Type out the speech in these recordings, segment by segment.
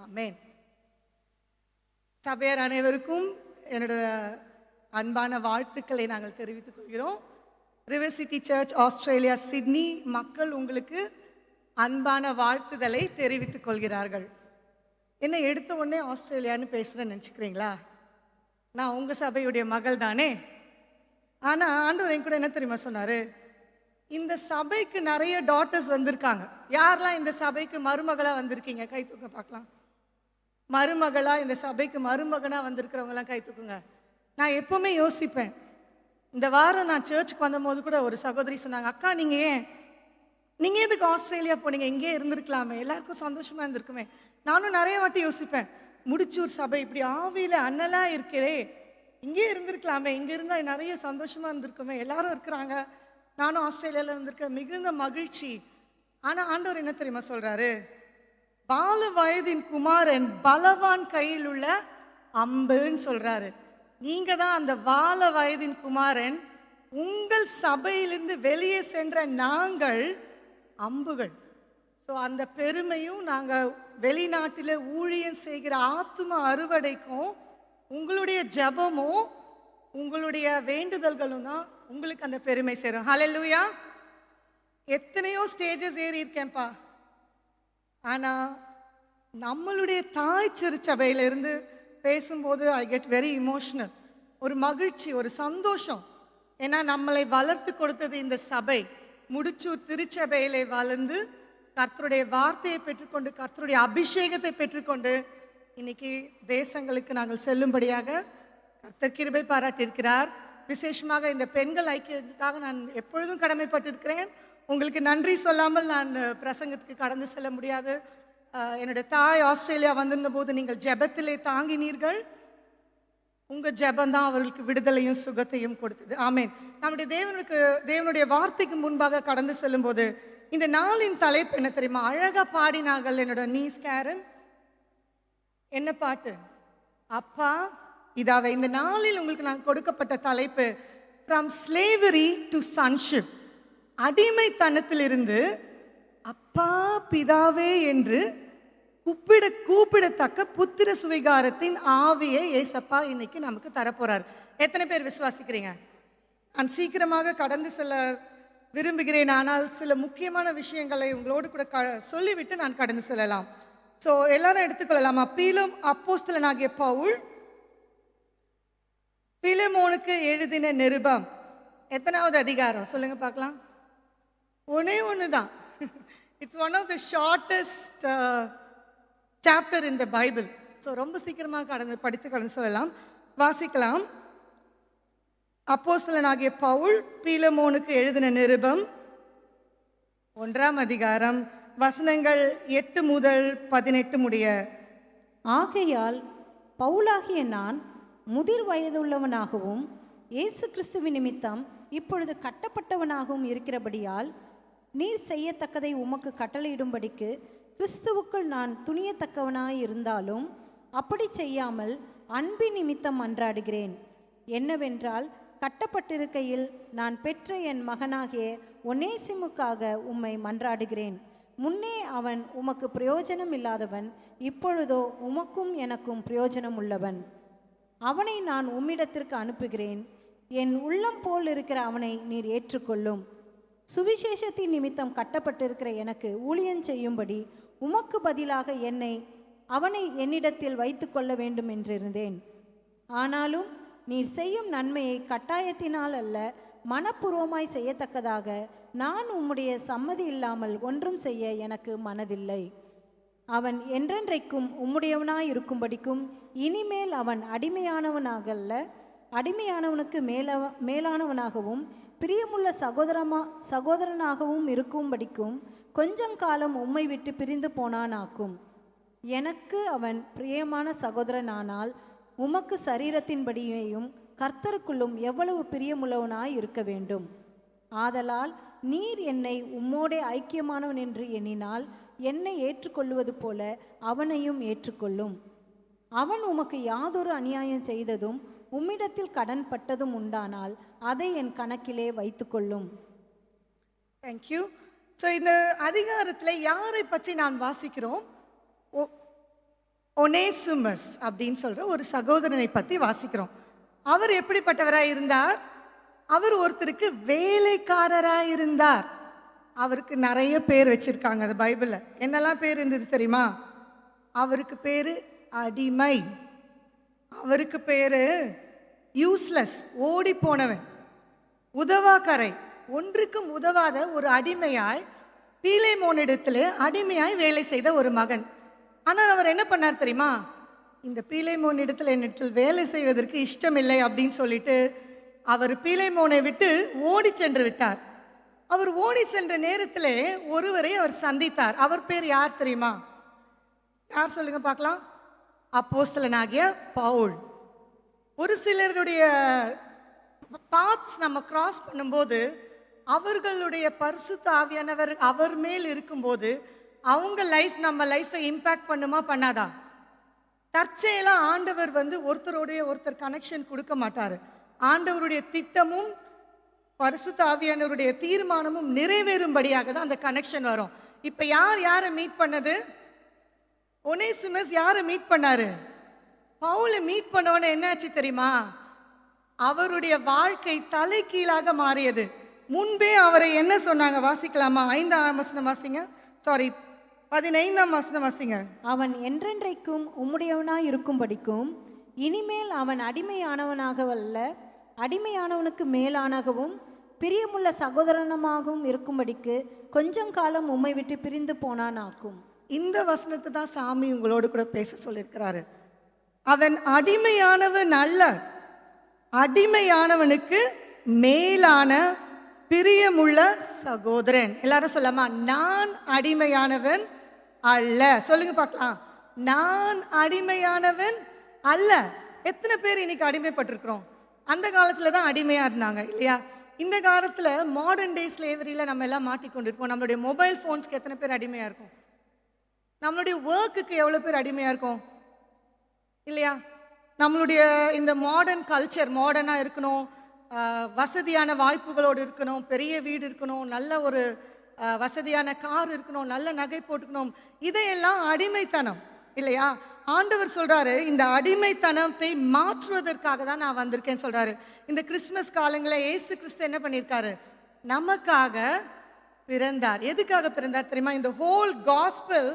ஆமென். சபையார் அனைவருக்கும் என்னுடைய அன்பான வாழ்த்துக்களை நாங்கள் தெரிவித்துக் கொள்கிறோம். River City Church Australia Sydney மக்கள் உங்களுக்கு அன்பான வாழ்த்துதலை தெரிவித்துக் கொள்கிறார்கள். என்ன எடுத்த உடனே ஆஸ்திரேலியான்னு பேசுகிறேன்னு நினச்சிக்கிறீங்களா? நான் உங்கள் சபையுடைய மகள் தானே. ஆனால் ஆண்டவர் என் கூட என்ன தெரியுமா சொன்னார்? இந்த சபைக்கு நிறைய டாட்டர்ஸ் வந்திருக்காங்க. யாரெல்லாம் இந்த சபைக்கு மருமகளாக வந்திருக்கீங்க? கை தூக்க பார்க்கலாம். மருமகளாக இந்த சபைக்கு மருமகனாக வந்திருக்கிறவங்களாம் கை தூக்குங்க. நான் எப்போவுமே யோசிப்பேன், இந்த வாரம் நான் சர்ச்சுக்கு வந்தபோது கூட ஒரு சகோதரி சொன்னாங்க, அக்கா நீங்கள் எதுக்கு ஆஸ்திரேலியா போனீங்க? இங்கே இருந்திருக்கலாமே, எல்லாருக்கும் சந்தோஷமாக இருந்திருக்குமே. நானும் நிறைய வாட்டி யோசிப்பேன், முடிச்சூர் சபை இப்படி ஆவியில் அண்ணலாக இருக்கிறே, இங்கே இருந்திருக்கலாமே, இங்கே இருந்தால் நிறைய சந்தோஷமாக இருந்திருக்குமே, எல்லாரும் இருக்கிறாங்க, நானும் ஆஸ்திரேலியாவில் இருந்திருக்கேன், மிகுந்த மகிழ்ச்சி. ஆனால் ஆண்டவர் என்ன தெரியுமா சொல்கிறாரு? பால வயதின் குமாரன் பலவான் கையில் உள்ள அம்புன்னு சொல்கிறாரு. நீங்கள் தான் அந்த பால வயதின் குமாரன். உங்கள் சபையிலிருந்து வெளியே சென்ற நாங்கள் அம்புகள். ஸோ அந்த பெருமையும் நாங்கள் வெளிநாட்டில் ஊழியம் செய்கிற ஆத்தும அறுவடைக்கும் உங்களுடைய ஜபமும் உங்களுடைய வேண்டுதல்களும் தான் உங்களுக்கு அந்த பெருமை சேரும். ஹல்லேலூயா. எத்தனையோ ஸ்டேஜஸ் ஏறி இருக்கேன்ப்பா. ஆனால் நம்மளுடைய தாய் திருச்சபையிலிருந்து பேசும்போது ஐ கெட் வெரி இமோஷனல். ஒரு மகிழ்ச்சி, ஒரு சந்தோஷம். ஏன்னா நம்மளை வளர்த்து கொடுத்தது இந்த சபை. முடிச்சூர் திருச்சபையிலே வளர்ந்து கர்த்தருடைய வார்த்தையை பெற்றுக்கொண்டு கர்த்தருடைய அபிஷேகத்தை பெற்றுக்கொண்டு இன்னைக்கு தேசங்களுக்கு நாங்கள் செல்லும்படியாக கர்த்தர் கிருபை பாராட்டியிருக்கிறார். விசேஷமாக இந்த பெண்கள் ஐக்கியத்துக்காக நான் எப்பொழுதும் கடமைப்பட்டிருக்கிறேன். உங்களுக்கு நன்றி சொல்லாமல் நான் பிரசங்கத்துக்கு கடந்து செல்ல முடியாது. என்னுடைய தாய் ஆஸ்திரேலியா வந்திருந்த போது நீங்கள் ஜெபத்திலே தாங்கினீர்கள். உங்கள் ஜெபந்தான் அவர்களுக்கு விடுதலையும் சுகத்தையும் கொடுத்தது. ஆமேன். நம்முடைய தேவனுடைய வார்த்தைக்கு முன்பாக கடந்து செல்லும் போது இந்த நாளின் தலைப்பு என்ன தெரியுமா? அழகா பாடினார்கள் என்னோட நீஸ் கேரன். என்ன பாட்டு? அப்பா இதாவே. இந்த நாளில் உங்களுக்கு நான் கொடுக்கப்பட்ட தலைப்பு ஃப்ரம் ஸ்லேவரி டு சன்ஷிப். அடிமைத்தனத்திலிருந்து அப்பா பிதாவே என்று கூப்பிடத்தக்க புத்திர சுவிகாரத்தின் ஆவியை ஏசப்பா இன்னைக்கு நமக்கு தரப்போறார். எத்தனை பேர் விசுவாசிக்கிறீங்க? நான் சீக்கிரமாக கடந்து செல்ல விரும்புகிறேன். ஆனால் சில முக்கியமான விஷயங்களை உங்களோடு கூட சொல்லிவிட்டு நான் கடந்து செல்லலாம். ஸோ எல்லாரும் எடுத்துக்கொள்ளலாமா? அப்போஸ்தலனாகிய பவுல் பிலமோனுக்கு எழுதின நிருபம் எத்தனாவது அதிகாரம் சொல்லுங்க பார்க்கலாம்? ஒன்னே ஒன்று தான். It's one of the shortest chapter in the Bible. So ரொம்ப சீக்கிரமாக கடந்து சொல்லலாம், வாசிக்கலாம். அப்போஸ்தலனாகிய பவுல் பிலமோனுக்கு எழுதின நிருபம் 1ஆம் அதிகாரம் வசனங்கள் 8 முதல் 18 முடிய. ஆகையால் பவுலாகிய நான் முதிர் வயதுள்ளவனாகவும் இயேசு கிறிஸ்துவின் நிமித்தம் இப்பொழுது கட்டப்பட்டவனாகவும் இருக்கிறபடியால் நீர் செய்யத்தக்கதை உமக்கு கட்டளையிடும்படிக்கு கிறிஸ்துவுக்குள் நான் துணியத்தக்கவனாய் இருந்தாலும் அப்படி செய்யாமல் அன்பின் நிமித்தம் மன்றாடுகிறேன். என்னவென்றால் கட்டப்பட்டிருக்கையில் நான் பெற்ற என் மகனாகிய ஒனேசிமுக்காக உம்மை மன்றாடுகிறேன். முன்னே அவன் உமக்கு பிரயோஜனம் இல்லாதவன், இப்பொழுதோ உமக்கும் எனக்கும் பிரயோஜனம் உள்ளவன். அவனை நான் உம்மிடத்திற்கு அனுப்புகிறேன். என் உள்ளம் போல் இருக்கிற அவனை நீர் ஏற்றுக்கொள்ளும். சுவிசேஷத்தின் நிமித்தம் கட்டப்பட்டிருக்கிற எனக்கு ஊழியம் செய்யும்படி உமக்கு பதிலாக அவனை என்னிடத்தில் வைத்து கொள்ள வேண்டும் என்றிருந்தேன். ஆனாலும் நீர் செய்யும் நன்மையை கட்டாயத்தினால் அல்ல, மனப்பூர்வமாய் செய்யத்தக்கதாக நான் உம்முடைய சம்மதி இல்லாமல் ஒன்றும் செய்ய எனக்கு மனதில்லை. அவன் என்றென்றைக்கும் உம்முடையவனாய் இருக்கும்படிக்கும் இனிமேல் அவன் அடிமையானவனாகல்ல, அடிமையானவனுக்கு மேலானவனாகவும் பிரியமுள்ள சகோதரனாகவும் இருக்கும்படிக்கும் கொஞ்சம் காலம் உம்மை விட்டு பிரிந்து போனானாக்கும். எனக்கு அவன் பிரியமான சகோதரனானால் உமக்கு சரீரத்தின்படியேயும் கர்த்தருக்குள்ளும் எவ்வளவு பிரியமுள்ளவனாய் இருக்க வேண்டும். ஆதலால் நீர் என்னை உம்மோடே ஐக்கியமானவன் என்று எண்ணினால் என்னை ஏற்றுக்கொள்வது போல அவனையும் ஏற்றுக்கொள்ளும். அவன் உமக்கு யாதொரு அநியாயம் செய்ததும் உம்மிடத்தில் கடன் பட்டதும் உண்டானால் அதை என் கணக்கிலே வைத்துக்கொள்ளும். தேங்க்யூ. ஸோ இந்த அதிகாரத்தில் யாரை பற்றி நான் வாசிக்கிறோம்? ஒனேசிமஸ் அப்படின்னு சொல்ற ஒரு சகோதரனை பத்தி வாசிக்கிறோம். அவர் எப்படிப்பட்டவராய் இருந்தார்? அவர் ஒருத்தருக்கு வேலைக்காரராய் இருந்தார். அவருக்கு நிறைய பேர் வச்சிருக்காங்க அந்த பைபிள்ல. என்னெல்லாம் பேர் இருந்தது தெரியுமா? அவருக்கு பேரு அடிமை, அவருக்கு பேரு யூஸ்லெஸ், ஓடி போனவன், உதவாக்கரை, ஒன்றுக்கும் உதவாத ஒரு அடிமையாய் பீலேமோனிடத்திலே அடிமையாய் வேலை செய்த ஒரு மகன். ஆனால் அவர் என்ன பண்ணார் தெரியுமா? இந்த பீலேமோனிடத்தில் என்னிடத்தில் வேலை செய்வதற்கு இஷ்டமில்லை அப்படின்னு சொல்லிட்டு அவர் பீலேமோனை விட்டு ஓடி சென்று விட்டார். அவர் ஓடி சென்ற நேரத்திலே ஒருவரை அவர் சந்தித்தார். அவர் பேர் யார் தெரியுமா? யார் சொல்லுங்க பார்க்கலாம்? அப்போஸ்தலனாகிய பவுல். ஒரு சிலருடைய பாத்ஸ் நம்ம கிராஸ் பண்ணும்போது அவர்களுடைய பரிசுத்த ஆவியானவர் அவர் மேல் இருக்கும்போது அவங்க லைஃப் நம்ம லைஃப்பை இம்பேக்ட் பண்ணுமா பண்ணாதா? தற்செயலாக ஆண்டவர் ஒருத்தருடைய ஒருத்தர் கனெக்ஷன் கொடுக்க மாட்டாரு. ஆண்டவருடைய திட்டமும் பரிசுத்த ஆவியானவருடைய தீர்மானமும் நிறைவேறும்படியாக தான் அந்த கனெக்ஷன் வரும். இப்ப யாரை மீட் பண்ணது? ஒனேசிமஸ் யாரை மீட் பண்ணாரு? பவுலை மீட் பண்ணவன என்னாச்சு தெரியுமா? அவருடைய வாழ்க்கை தலைகீழாக மாறியது. முன்பே அவரை என்ன சொன்னாங்க வாசிக்கலாமா? 5ஆம் வசனம் வாசிங்க. 15ஆம் வசனம் வாசிங்க. அவன் என்றென்றைக்கும் உம்முடையவனாய் இருக்கும்படிக்கும் இனிமேல் அவன் அடிமையானவனாகவல்ல, அடிமையானவனுக்கு மேலானகவும் பிரியமுள்ள சகோதரனமாகவும் இருக்கும்படிக்கு கொஞ்சம் காலம் உம்மை விட்டு பிரிந்து போனானாக்கும். இந்த வசனத்தை தான் சாமி உங்களோடு கூட பேச சொல்லியிருக்கிறாரு. அவன் அடிமையானவன் அல்ல, அடிமையானவனுக்கு மேலான பிரியமுள்ள சகோதரன். எல்லாரும் சொல்லாமா? நான் அடிமையானவன் அல்ல. சொல்லுங்க பார்க்கலாம். நான் அடிமையானவன் அல்ல. எத்தனை பேர் இன்னைக்கு அடிமைப்பட்டிருக்கிறோம்? அந்த காலத்துல தான் அடிமையா இருந்தாங்க இல்லையா? இந்த காலத்துல மாடர்ன் டே ஸ்லேவரியில நம்ம எல்லாம் மாட்டிக்கொண்டிருக்கோம். நம்மளுடைய மொபைல் போன்ஸ்க்கு எத்தனை பேர் அடிமையா இருக்கும்? நம்மளுடைய ஒர்க்குக்கு எவ்வளவு பேர் அடிமையா இருக்கும் இல்லையா? நம்மளுடைய இந்த மாடர்ன் கல்ச்சர், மாடர்னா இருக்கணும், வசதியான வாய்ப்புகளோடு இருக்கணும், பெரிய வீடு இருக்கணும், நல்ல ஒரு வசதியான கார் இருக்கணும், நல்ல நகை போட்டுக்கணும், இதையெல்லாம் அடிமைத்தனம் இல்லையா? ஆண்டவர் சொல்றாரு, இந்த அடிமைத்தனத்தை மாற்றுவதற்காக தான் நான் வந்திருக்கேன்னு சொல்றாரு. இந்த கிறிஸ்துமஸ் காலங்களில் இயேசு கிறிஸ்து என்ன பண்ணியிருக்காரு? நமக்காக பிறந்தார். எதுக்காக பிறந்தார் தெரியுமா? இந்த ஹோல் காஸ்பல்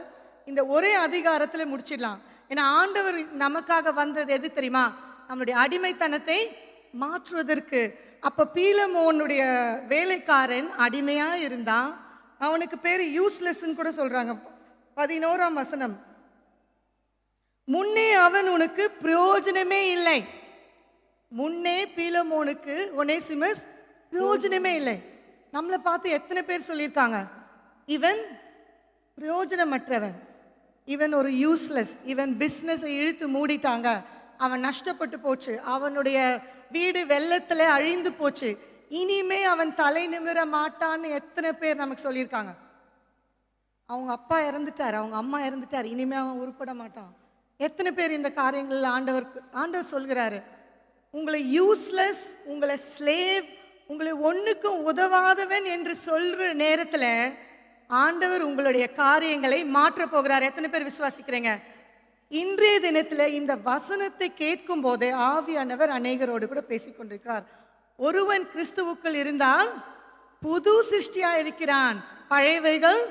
இந்த ஒரே அதிகாரத்தில் முடிச்சிடலாம். ஏன்னா ஆண்டவர் நமக்காக வந்தது எது தெரியுமா? நம்மளுடைய அடிமைத்தனத்தை மாற்றுவதற்கு. அப்ப பீலமோனுடைய வேலைக்காரன் அடிமையா இருந்தான். அவனுக்கு பேரு யூஸ்லெஸ்ன்னு கூட சொல்றாங்க. 11ஆம் வசனம். முன்னே அவன் உனக்கு பிரயோஜனமே இல்லை. முன்னே பீலமோனுக்கு ஒனேசிமஸ் பிரயோஜனமே இல்லை. நம்மளை பார்த்து எத்தனை பேர் சொல்லியிருக்காங்க, இவன் பிரயோஜனமற்றவன், இவன் ஒரு யூஸ்லெஸ், இவன் பிஸ்னஸை இழுத்து மூடிட்டாங்க, அவன் நஷ்டப்பட்டு போச்சு, அவனுடைய வீடு வெள்ளத்துல அழிந்து போச்சு, இனிமே அவன் தலை நிமிர மாட்டான்னு எத்தனை பேர் நமக்கு சொல்லியிருக்காங்க. அவங்க அப்பா இறந்துட்டார், அவங்க அம்மா இறந்துட்டார், இனிமே அவன் உருப்பட மாட்டான். எத்தனை பேர் இந்த காரியங்கள் ஆண்டவர் சொல்கிறாரு, உங்களை யூஸ்லெஸ், உங்களை ஸ்லேவ், உங்களை ஒண்ணுக்கும் உதவாதவன் என்று சொல்ற நேரத்துல ஆண்டவர் உங்களுடைய காரியங்களை மாற்ற போகிறார். எத்தனை பேர் விசுவாசிக்கிறீங்க? இன்றைய தினத்துல இந்த வசனத்தை கேட்கும் போதே ஆவியானவர் அநேகரோடு கூட பேசிக்கொண்டிருக்கிறார். ஒருவன் கிறிஸ்துவுக்குள் இருந்தால் புது சிருஷ்டியா இருக்கிறான், பழையவைகள்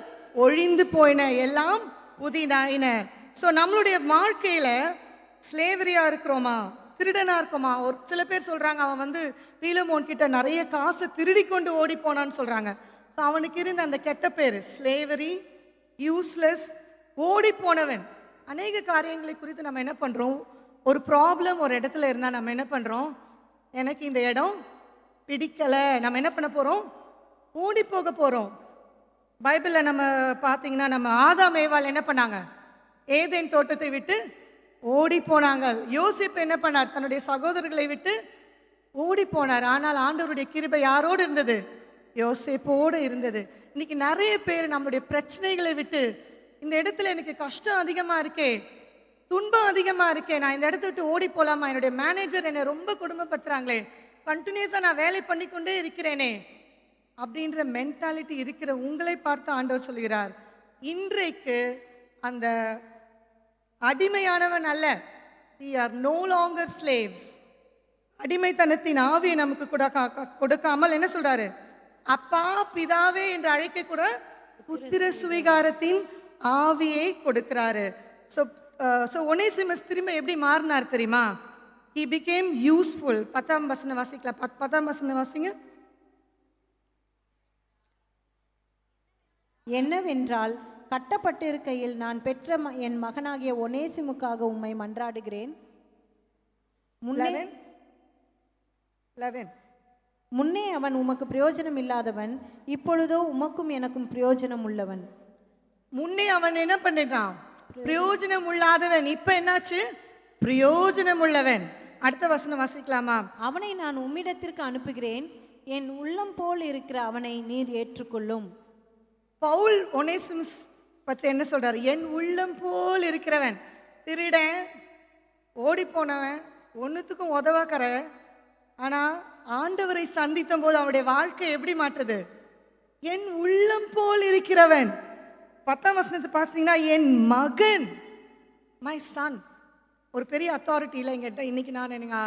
ஒழிந்து போயின, எல்லாம் புதிதாயின. ஸோ நம்மளுடைய வாழ்க்கையில ஸ்லேவரியா இருக்கிறோமா, திருடனா இருக்கோமா? ஒரு சில பேர் சொல்றாங்க, அவன் பீலமோன் கிட்ட நிறைய காசை திருடி கொண்டு ஓடி போனான்னு சொல்றாங்க. ஸோ அவனுக்கு இருந்த அந்த கெட்ட பேர் ஸ்லேவரி, யூஸ்லெஸ், ஓடி போனவன். அநேக காரியங்களை குறித்து நம்ம என்ன பண்றோம்? ஒரு ப்ராப்ளம் ஒரு இடத்துல இருந்தால் நம்ம என்ன பண்றோம்? எனக்கு இந்த இடம் பிடிக்கல, நம்ம என்ன பண்ண போறோம்? ஓடி போக போறோம். பைபிளில் நம்ம பார்த்தீங்கன்னா, நம்ம ஆதாம் ஏவாள் என்ன பண்ணாங்க? ஏதேன் தோட்டத்தை விட்டு ஓடி போனாங்க. யோசேப்பு என்ன பண்ணார்? தன்னுடைய சகோதரர்களை விட்டு ஓடி போனார். ஆனால் ஆண்டவருடைய கிருபை யாரோடு இருந்தது? யோசேப்போடு இருந்தது. இன்னைக்கு நிறைய பேர் நம்மளுடைய பிரச்சனைகளை விட்டு, இந்த இடத்துல எனக்கு கஷ்டம் அதிகமா இருக்கே, துன்பம் அதிகமா இருக்கே, நான் இந்த இடத்த விட்டு ஓடி போலாமா, என்னுடைய மேனேஜர் என்னை ரொம்ப கொடுமைப்படுத்துறாங்களே, கண்டினியூஸா நான் வேலை பண்ணிக்கொண்டே இருக்கிறேனே அப்படின்ற மென்டாலிட்டி இருக்கிற உங்களை பார்த்து ஆண்டவர் சொல்கிறார், இன்றைக்கு அந்த அடிமையானவன் அல்ல. we are no longer slaves. அடிமைத்தனத்தின் ஆவியை நமக்கு கொடுக்காமல் என்ன சொல்றாரு? அப்பா பிதாவே என்று அழைக்க கூட புத்திர சுவிகாரத்தின் ஆவியை கொடுக்கிறாரு. ஸோ ஒனேசிமஸ் திரும்ப எப்படி மாறினார் தெரியுமா? he became useful. 10ஆம் வசனம் வாசிக்கலாம். 10ஆம் வசனம் வாசிங்க. என்னவென்றால், கட்டப்பட்டிருக்கையில் நான் பெற்ற என் மகனாகிய ஒனேசிமுக்காக உம்மை மன்றாடுகிறேன். முன்னே அவன் உமக்கு பிரயோஜனம் இல்லாதவன், இப்பொழுதோ உமக்கும் எனக்கும் பிரயோஜனம் உள்ளவன். முன்னே அவன் என்ன பண்ணிட்டான்? பிரயோஜனம் இல்லாதவன். இப்ப என்னாச்சு? பிரயோஜனம் உள்ளவன். அடுத்த வசனம் வாசிக்கலாமா? அவனை நான் உம்மிடத்திற்கு அனுப்புகிறேன், என் உள்ளம் போல் இருக்கிற அவனை நீர் ஏற்றுக்கொள்ளும். பவுல் ஒனேசிமஸ் பற்றி என்ன சொல்றாரு? என் உள்ளம் போல் இருக்கிறவன். திருடன், ஓடி போனவன், ஒன்னுத்துக்கும் உதவாக்கற. ஆனா ஆண்டவரை சந்தித்த போது அவனுடைய வாழ்க்கை எப்படி மாற்றுது? என் உள்ளம் போல் இருக்கிறவன். 10ஆம் வசனத்தை பார்த்தீங்கன்னா, என் மகன், மை சன். ஒரு பெரிய அத்தாரிட்டி இல்லை எங்கிட்ட. இன்னைக்கு நான் எனக்கு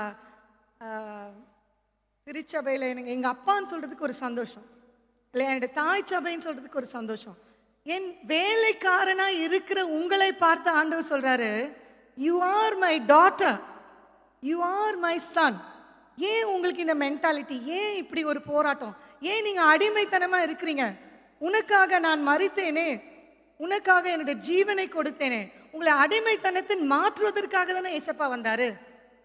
திருச்சபையில் எனக்கு எங்கள் அப்பான்னு சொல்கிறதுக்கு ஒரு சந்தோஷம் இல்லை, என்னுடைய தாய் சபைன்னு சொல்கிறதுக்கு ஒரு சந்தோஷம். என் வேலைக்காரனாக இருக்கிற உங்களை பார்த்து ஆண்டவர் சொல்கிறாரு, you are my daughter, you are my son. ஏன் உங்களுக்கு இந்த மென்டாலிட்டி? ஏன் இப்படி ஒரு போராட்டம்? ஏன் நீங்கள் அடிமைத்தனமாக இருக்கிறீங்க? உனக்காக நான் மரித்தேனே, உனக்காக என்னுடைய ஜீவனை கொடுத்தேனே. உங்களை அடிமைத்தனத்தின் மாற்றுவதற்காக தானே ஏசப்பா வந்தாரு.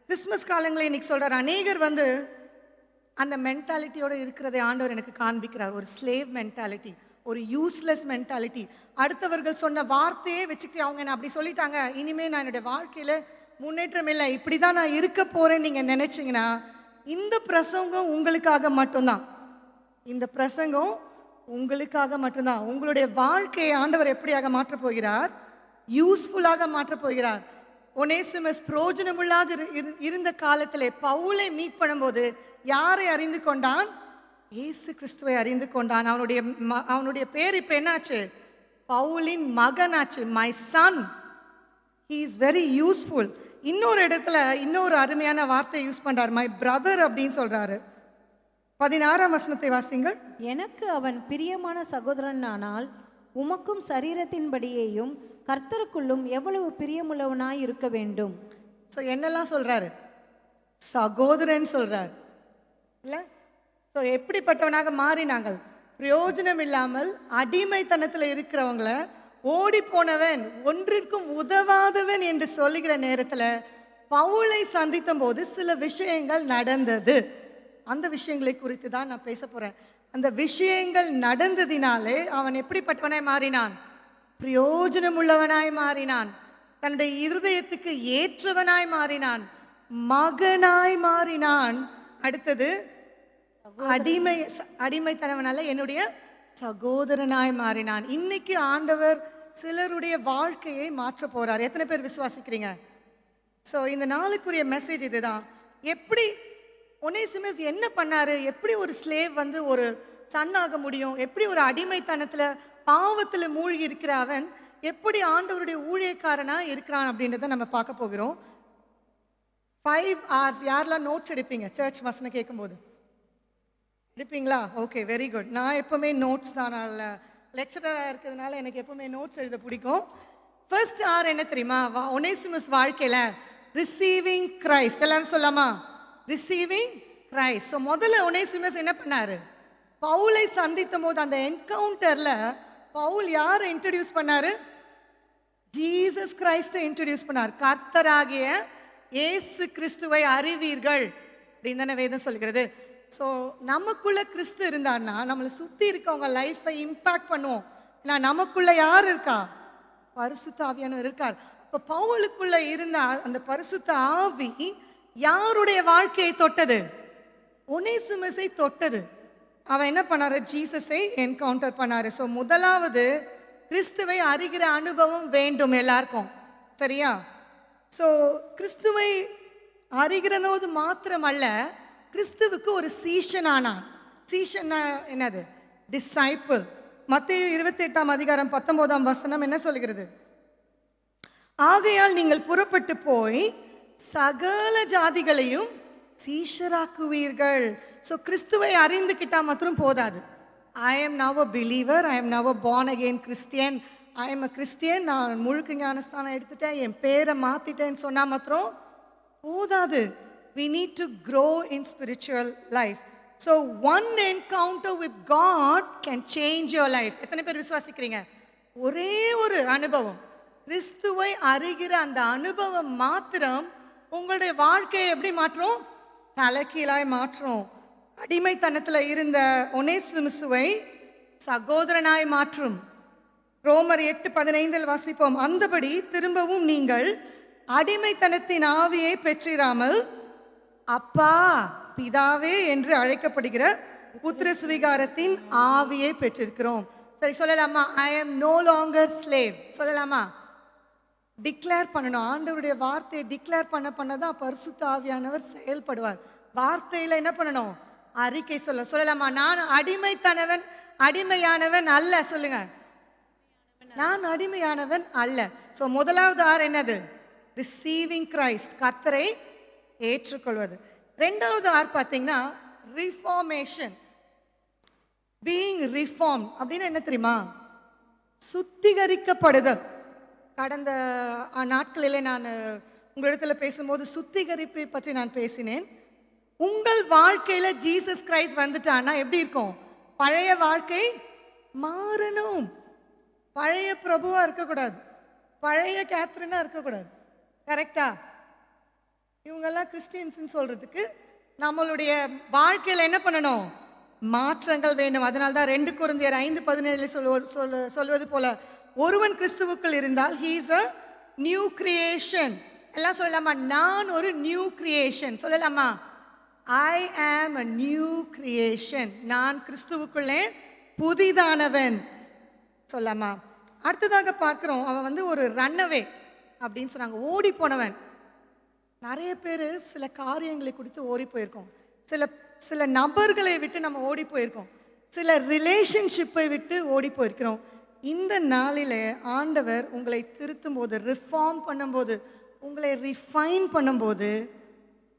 கிறிஸ்மஸ் காலங்களில் இன்னைக்கு சொல்றாரு, அநேகர் வந்து அந்த மென்டாலிட்டியோட இருக்கிறதை ஆண்டவர் எனக்கு காண்பிக்கிறார். ஒரு ஸ்லேவ் மென்டாலிட்டி, ஒரு யூஸ்லெஸ் மென்டாலிட்டி. அடுத்தவர்கள் சொன்ன வார்த்தையே வச்சுக்கிட்டு அவங்க என்ன அப்படி சொல்லிட்டாங்க, இனிமே நான் என்னுடைய வாழ்க்கையில முன்னேற்றம் இல்லை, இப்படிதான் நான் இருக்க போறேன்னு நீங்க நினைச்சீங்கன்னா, இந்த பிரசங்கம் உங்களுக்காக மட்டும்தான். இந்த பிரசங்கம் உங்களுக்காக மட்டும்தான். உங்களுடைய வாழ்க்கையை ஆண்டவர் எப்படியாக மாற்றப் போகிறார்? யூஸ்ஃபுல்லாக மாற்றப் போகிறார். ஒனேசிமஸ் பிரயோஜனமில்லாத இருந்த காலத்திலே பவுலை மீட் பண்ணும்போது யாரை அறிந்து கொண்டான்? இயேசு கிறிஸ்துவை அறிந்து கொண்டான். அவனுடைய பேர் இப்ப என்னாச்சு? பவுலின் மகனாச்சு. My son, he is very useful. இன்னொரு இடத்துல இன்னொரு அருமையான வார்த்தை யூஸ் பண்றார், மை பிரதர் அப்படின்னு சொல்றாரு. 16ஆம் வசனத்தை வாசிங்கள். எனக்கு அவன் பிரியமான சகோதரனானால் உமக்கும் சரீரத்தின்படியேயும் கர்த்தருக்குள்ளும் எவ்வளவு பிரியமுள்ளவனாய் இருக்க வேண்டும். ஸோ என்னெல்லாம் சொல்றாரு? சகோதரன் சொல்றாரு இல்ல? ஸோ எப்படிப்பட்டவனாக மாறினாங்கள்? பிரயோஜனம் இல்லாமல் அடிமைத்தனத்தில் இருக்கிறவங்கள ஓடி போனவன், ஒன்றிற்கும் உதவாதவன் என்று சொல்லுகிற நேரத்தில் பவுலை சந்தித்த போது சில விஷயங்கள் நடந்தது. அந்த விஷயங்களை குறித்து தான் நான் பேச போறேன். அந்த விஷயங்கள் நடந்ததினாலே அவன் எப்படிப்பட்டவனாய் மாறினான்? பிரயோஜனம் உள்ளவனாய் மாறினான். தன்னுடைய இருதயத்துக்கு ஏற்றவனாய் மாறினான். மகனாய் மாறினான். அடுத்தது அடிமைத்தனவனால என்னுடைய சகோதரனாய் மாறினான். இன்னைக்கு ஆண்டவர் சிலருடைய வாழ்க்கையை மாற்ற போறார். எத்தனை பேர் விசுவாசிக்கிறீங்க? ஸோ இந்த நாளுக்குரிய மெசேஜ் இதுதான். எப்படி ஒனேசிமஸ் என்ன பண்ணாரு? எப்படி ஒரு ஸ்லேவ் வந்து ஒரு சன்னாக முடியும்? எப்படி ஒரு அடிமைத்தனத்துல பாவத்துல மூழ்கி இருக்கிற அவன் எப்படி ஆண்டவருடைய ஊழியக்காரனா இருக்கிறான் அப்படின்றத நம்ம பார்க்க போகிறோம். 5 hours. யாரெல்லாம் நோட்ஸ் எடுப்பீங்க சர்ச் வசனம் கேட்கும்போது? எடுப்பீங்களா? Okay, very good. நான் எப்பவுமே நோட்ஸ் தான், லெக்சரராக இருக்கிறதுனால எனக்கு எப்பவுமே நோட்ஸ் எழுத பிடிக்கும். ஃபர்ஸ்ட் ஆர் என்ன தெரியுமா? ஒனேசிமஸ் வாழ்க்கையில ரிசீவிங் கிரைஸ்ட். எல்லாரும் சொல்லாமா? Receiving Christ. ஸோ முதல்ல ஒனேசிமஸ் என்ன பண்ணாரு? பவுலை சந்தித்த போது அந்த என்கவுண்டர்ல பவுல் யாரை இன்ட்ரடியூஸ் பண்ணாரு? ஜீசஸ் கிரைஸ்டை இன்ட்ரடியூஸ் பண்ணார். கர்த்தராகிய இயேசு கிறிஸ்துவை அறிவீர்கள் அப்படின்னு தானே வேதம் சொல்கிறது. ஸோ நமக்குள்ள கிறிஸ்து இருந்தார்னா நம்மளை சுற்றி இருக்கவங்க லைஃப்பை இம்பாக்ட் பண்ணுவோம். ஏன்னா நமக்குள்ள யார் இருக்கா? பரிசுத்த ஆவியானவர் இருக்கார். இப்போ பவுலுக்குள்ள இருந்த அந்த பரிசுத்த ஆவி யாருடைய வாழ்க்கையை தொட்டது? ஒனேசிமஸை தொட்டது. அவன் என்ன பண்ணாரு? ஜீசஸை என்கவுண்டர் பண்ணாரு. ஸோ முதலாவது கிறிஸ்துவை அறிகிற அனுபவம் வேண்டும் எல்லாருக்கும், சரியா? ஸோ கிறிஸ்துவை அறிகிறனோது மாத்திரமல்ல, கிறிஸ்துவுக்கு ஒரு சீஷன் ஆனான். சீஷன் என்னது? டிசைபிள். மத்தேயு 28ஆம் அதிகாரம் 19ஆம் வசனம் என்ன சொல்கிறது? ஆகையால் நீங்கள் புறப்பட்டு போய் சகல ஜாதிகளையும் சீஷராக்குவீர்கள். ஸோ கிறிஸ்துவை அறிந்துக்கிட்டா மாத்திரம் போதாது. I am now a believer, I am now a born again Christian, I am a Christian, நான் முழுக்க ஞானஸ்தானம் எடுத்துட்டேன், என் பேரை மாத்திட்டேன்னு சொன்னா மாத்திரம் போதாது. We need to grow in spiritual life. So one encounter with God can change your life. எத்தனை பேர் விசுவாசிக்கிறீங்க? ஒரே ஒரு அனுபவம், கிறிஸ்துவை அறிகிற அந்த அனுபவம் மாத்திரம் உங்களுடைய வாழ்க்கையை எப்படி மாற்றும்? தலைகீழாய் மாற்றும். அடிமைத்தனத்தில் இருந்த ஒனேசிமுவை சகோதரனாய் மாற்றும். ரோமர் 8:15 வாசிப்போம். அந்தபடி திரும்பவும் நீங்கள் அடிமைத்தனத்தின் ஆவியை பெற்றிராமல் அப்பா பிதாவே என்று அழைக்கப்படுகிற புத்திர சுவிகாரத்தின் ஆவியை பெற்றிருக்கிறோம். சரி சொல்லலாமா? I am no longer slave சொல்லலாமா? டிக்ளேர் பண்ணணும். ஆண்டவருடைய வார்த்தையை டிக்ளேர் பண்ணதான் பரிசுத்த ஆவியானவர் செயல்படுவார். வார்த்தையில என்ன பண்ணணும்? அறிக்கை சொல்லலாமா? நான் அடிமையானவன் அல்ல. சொல்லுங்க, நான் அடிமையானவன் அல்ல. ஸோ முதலாவது என்னது? ரிசீவிங் கிரைஸ்ட், கர்த்தரை ஏற்றுக்கொள்வது. ரெண்டாவது பார்த்தீங்கன்னா ரிஃபார்மேஷன், பீயிங் ரிஃபார்ம் அப்படின்னா என்ன தெரியுமா? சுத்திகரிக்கப்படுதல். கடந்த நாட்களிலே நான் உங்களிடத்தில் பேசும்போது சுத்திகரிப்பை பற்றி நான் பேசினேன். உங்கள் வாழ்க்கையில ஜீசஸ் கிரைஸ்ட் வந்துட்டான்னா எப்படி இருக்கும்? பழைய வாழ்க்கை மாறணும். பழைய பிரபுவா இருக்கக்கூடாது, பழைய கேத்ரினா இருக்கக்கூடாது. கரெக்டா? இவங்கெல்லாம் கிறிஸ்டியன்ஸ் சொல்றதுக்கு நம்மளுடைய வாழ்க்கையில என்ன பண்ணணும்? மாற்றங்கள் வேண்டும். அதனால தான் 2 கொரிந்தியர் 5:17 சொல்வது போல, ஒருவன் கிறிஸ்துவுக்குள் இருந்தால் he is a new creation. எல்லாம் சொல்லலாமா? நான் ஒரு நியூ கிரியேஷன் சொல்லலாமா? I am a new creation. நான் கிறிஸ்துவுக்குள்ளே புதிதானவன் சொல்லாமா? அடுத்ததாக பார்க்கிறோம், அவன் ஒரு ரன்னவே அப்படின்னு சொன்னாங்க, ஓடி போனவன். நிறைய பேர் சில காரியங்களை குறித்து ஓடி போயிருக்கோம், சில நபர்களை விட்டு நம்ம ஓடி போயிருக்கோம், சில ரிலேஷன்ஷிப்பை விட்டு ஓடி போயிருக்கிறோம். இந்த நாளில் ஆண்டவர் உங்களை திருத்தும் போது, ரிஃபார்ம் பண்ணும்போது, உங்களை ரிஃபைன் பண்ணும்போது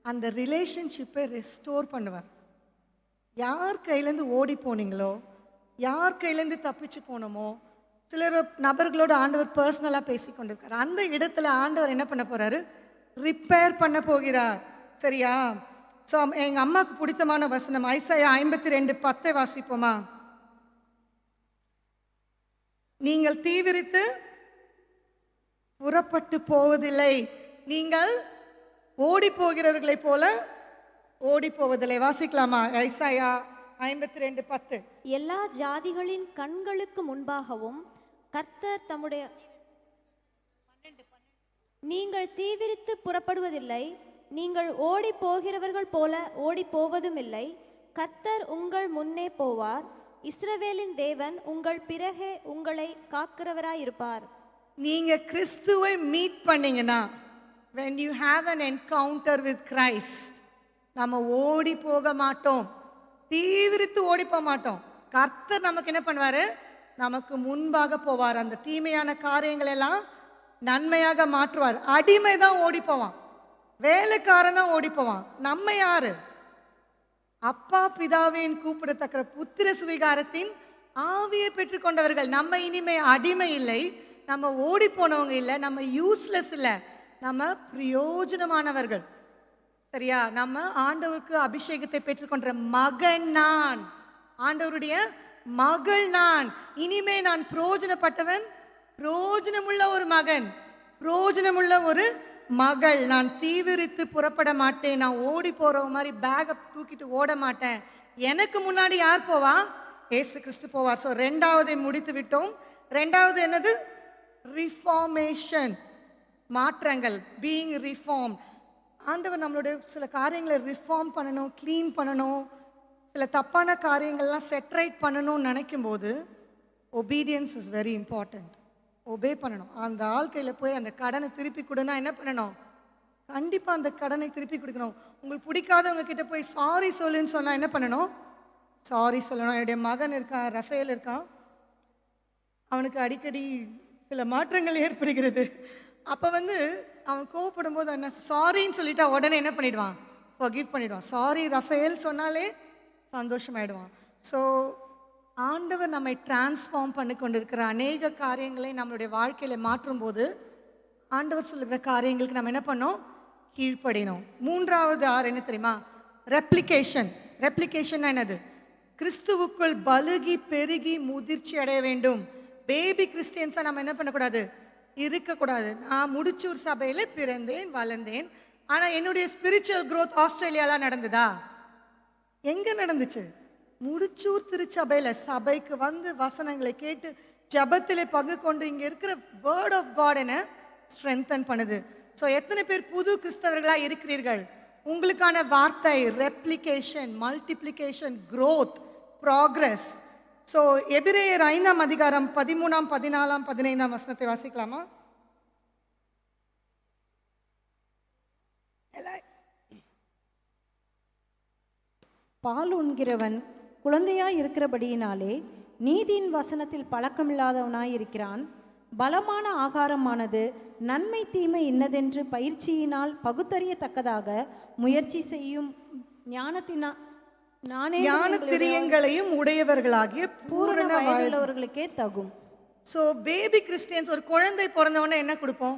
அந்த ரிலேஷன்ஷிப்பை ரெஸ்டோர் பண்ணுவார். யார் கையிலேருந்து ஓடி போனீங்களோ, யார் கையிலேருந்து தப்பிச்சு போனோமோ, சிலர் நபர்களோட ஆண்டவர் பர்சனலாக பேசி கொண்டிருக்கார். அந்த இடத்துல ஆண்டவர் என்ன பண்ண போறாரு? ரிப்பேர் பண்ண போகிறார். சரியா? ஸோ எங்கள் அம்மாவுக்கு பிடித்தமான வசனம் ஐசாயா 52:10 வாசிப்போமா? நீங்கள் தீவிரித்து புறப்பட்டு போவதில்லை, நீங்கள் ஓடி போகிறவர்களை போல ஓடி போவதில்லை. வாசிக்கலாமா? ஐசாயா 52:10. எல்லா ஜாதிகளின் கண்களுக்கு முன்பாகவும் கர்த்தர் தம்முடைய நீங்கள் தீவிரித்து புறப்படுவதில்லை, நீங்கள் ஓடி போகிறவர்கள் போல ஓடி போவதும் இல்லை. கர்த்தர் உங்கள் முன்னே போவார், இஸ்ரவேலின் தேவன் உங்கள் பிறகே உங்களை காக்கிறவராயிருப்பார். நீங்க கிறிஸ்துவை மீட் பண்ணீங்கன்னா, when you have an encounter with Christ, நம்ம ஓடி போக மாட்டோம், தீவிரித்து ஓடி போக மாட்டோம். கர்த்தர் நமக்கு என்ன பண்ணுவாரு? நமக்கு முன்பாக போவார். அந்த தீமையான காரியங்கள் எல்லாம் நன்மையாக மாற்றுவார். அடிமை தான் ஓடி போவான், வேலைக்காரன் தான் ஓடி போவான். நம்ம யாரு? அப்பா பிதாவின் கூப்பிடத்தக்க புத்திர சுவிகாரத்தின் ஆவியை பெற்றுக்கொண்டவர்கள். நம்ம இனிமே அடிமை இல்லை, நம்ம ஓடி போனவங்க இல்லை, நம்ம யூஸ்லெஸ் இல்லை, நம்ம பிரயோஜனமானவர்கள். சரியா? நம்ம ஆண்டவருக்கு அபிஷேகத்தை பெற்றுக்கொண்ட மகன் நான், ஆண்டவருடைய மகள் நான். இனிமே நான் பிரயோஜனப்பட்டவன், பிரயோஜனமுள்ள ஒரு மகன், பிரயோஜனமுள்ள ஒரு மகள். நான் தீவிரித்து புறப்பட மாட்டேன், நான் ஓடி போற மாதிரி பேக்கை தூக்கிட்டு ஓட மாட்டேன். எனக்கு முன்னாடி யார் போவா? இயேசு கிறிஸ்து போவார். ஸோ ரெண்டாவதை முடித்து விட்டோம். ரெண்டாவது என்னது? ரிஃபார்மேஷன், மாற்றங்கள், பீயிங் ரிஃபார்ம். ஆண்டவர் நம்மளுடைய சில காரியங்களை ரிஃபார்ம் பண்ணணும், க்ளீன் பண்ணணும், சில தப்பான காரியங்கள்லாம் செட்ரைட் பண்ணணும்னு நினைக்கும் போது obedience is very important. Obey பண்ணணும். அந்த ஆள்கையில் போய் அந்த கடனை திருப்பி கொடுனா என்ன பண்ணணும்? கண்டிப்பாக அந்த கடனை திருப்பி கொடுக்கணும். உங்களுக்கு பிடிக்காதவங்க கிட்ட போய் சாரி சொல்லுன்னு சொன்னால் என்ன பண்ணணும்? சாரி சொல்லணும். என்னுடைய மகன் இருக்கான், ரஃபேல் இருக்கான், அவனுக்கு அடிக்கடி சில மாற்றங்கள் ஏற்படுகிறது. அப்போ வந்து அவன் கோவப்படும் போது என்ன சாரின்னு சொல்லிட்டா உடனே என்ன பண்ணிடுவான், forgive பண்ணிடுவான். சாரி ரஃபேல் சொன்னாலே சந்தோஷமாயிடுவான். ஸோ ஆண்டவர் நம்மை டிரான்ஸ்ஃபார்ம் பண்ணி கொண்டிருக்கிற அநேக காரியங்களை நம்மளுடைய வாழ்க்கையில் மாற்றும் போது ஆண்டவர் சொல்லுகிற காரியங்களுக்கு நம்ம என்ன பண்ணோம், கீழ்ப்படினோம். மூன்றாவது என்ன தெரியுமா, ரெப்ளிகேஷன். ரெப்ளிகேஷன் என்னது, கிறிஸ்துவுக்குள் பலுகி பெருகி முதிர்ச்சி அடைய வேண்டும். பேபி கிறிஸ்டியன்ஸாக நம்ம என்ன பண்ணக்கூடாது, இருக்கக்கூடாது. நான் முடிச்சூர் சபையில் பிறந்தேன் வளர்ந்தேன், ஆனால் என்னுடைய ஸ்பிரிச்சுவல் growth ஆஸ்திரேலியாவில் நடந்ததா? எங்கே நடந்துச்சு? முடிச்சூர் திருச்சபையில் சபைக்கு வந்து வசனங்களை கேட்டு ஜபத்திலே பங்கு கொண்டு இங்கே இருக்கிற வேர்ட் ஆஃப் காட் என்ன ஸ்ட்ரென்தன் பண்ணுது. ஸோ எத்தனை பேர் புது கிறிஸ்தவர்களாக இருக்கிறீர்கள்? உங்களுக்கான வார்த்தை replication, multiplication, growth, progress. So எபிரேயர் 5ஆம் அதிகாரம் 13, 14, 15 வசனத்தை வாசிக்கலாமா? பால் உண்கிறவன் குழந்தையாய் இருக்கிறபடியினாலே நீதியின் வசனத்தில் பழக்கமில்லாதவனாய் இருக்கிறான். பலமான ஆகாரமானது நன்மை தீமை இன்னதென்று பயிற்சியினால் பகுத்தறியத்தக்கதாக முயற்சி செய்யும் ஞானத்திரியங்களையும் உடையவர்களாகிய பூரண வயதுள்ளவர்களுக்கே தகும். ஸோ பேபி கிறிஸ்டியன்ஸ், ஒரு குழந்தை பிறந்தவொடனே என்ன கொடுப்போம்?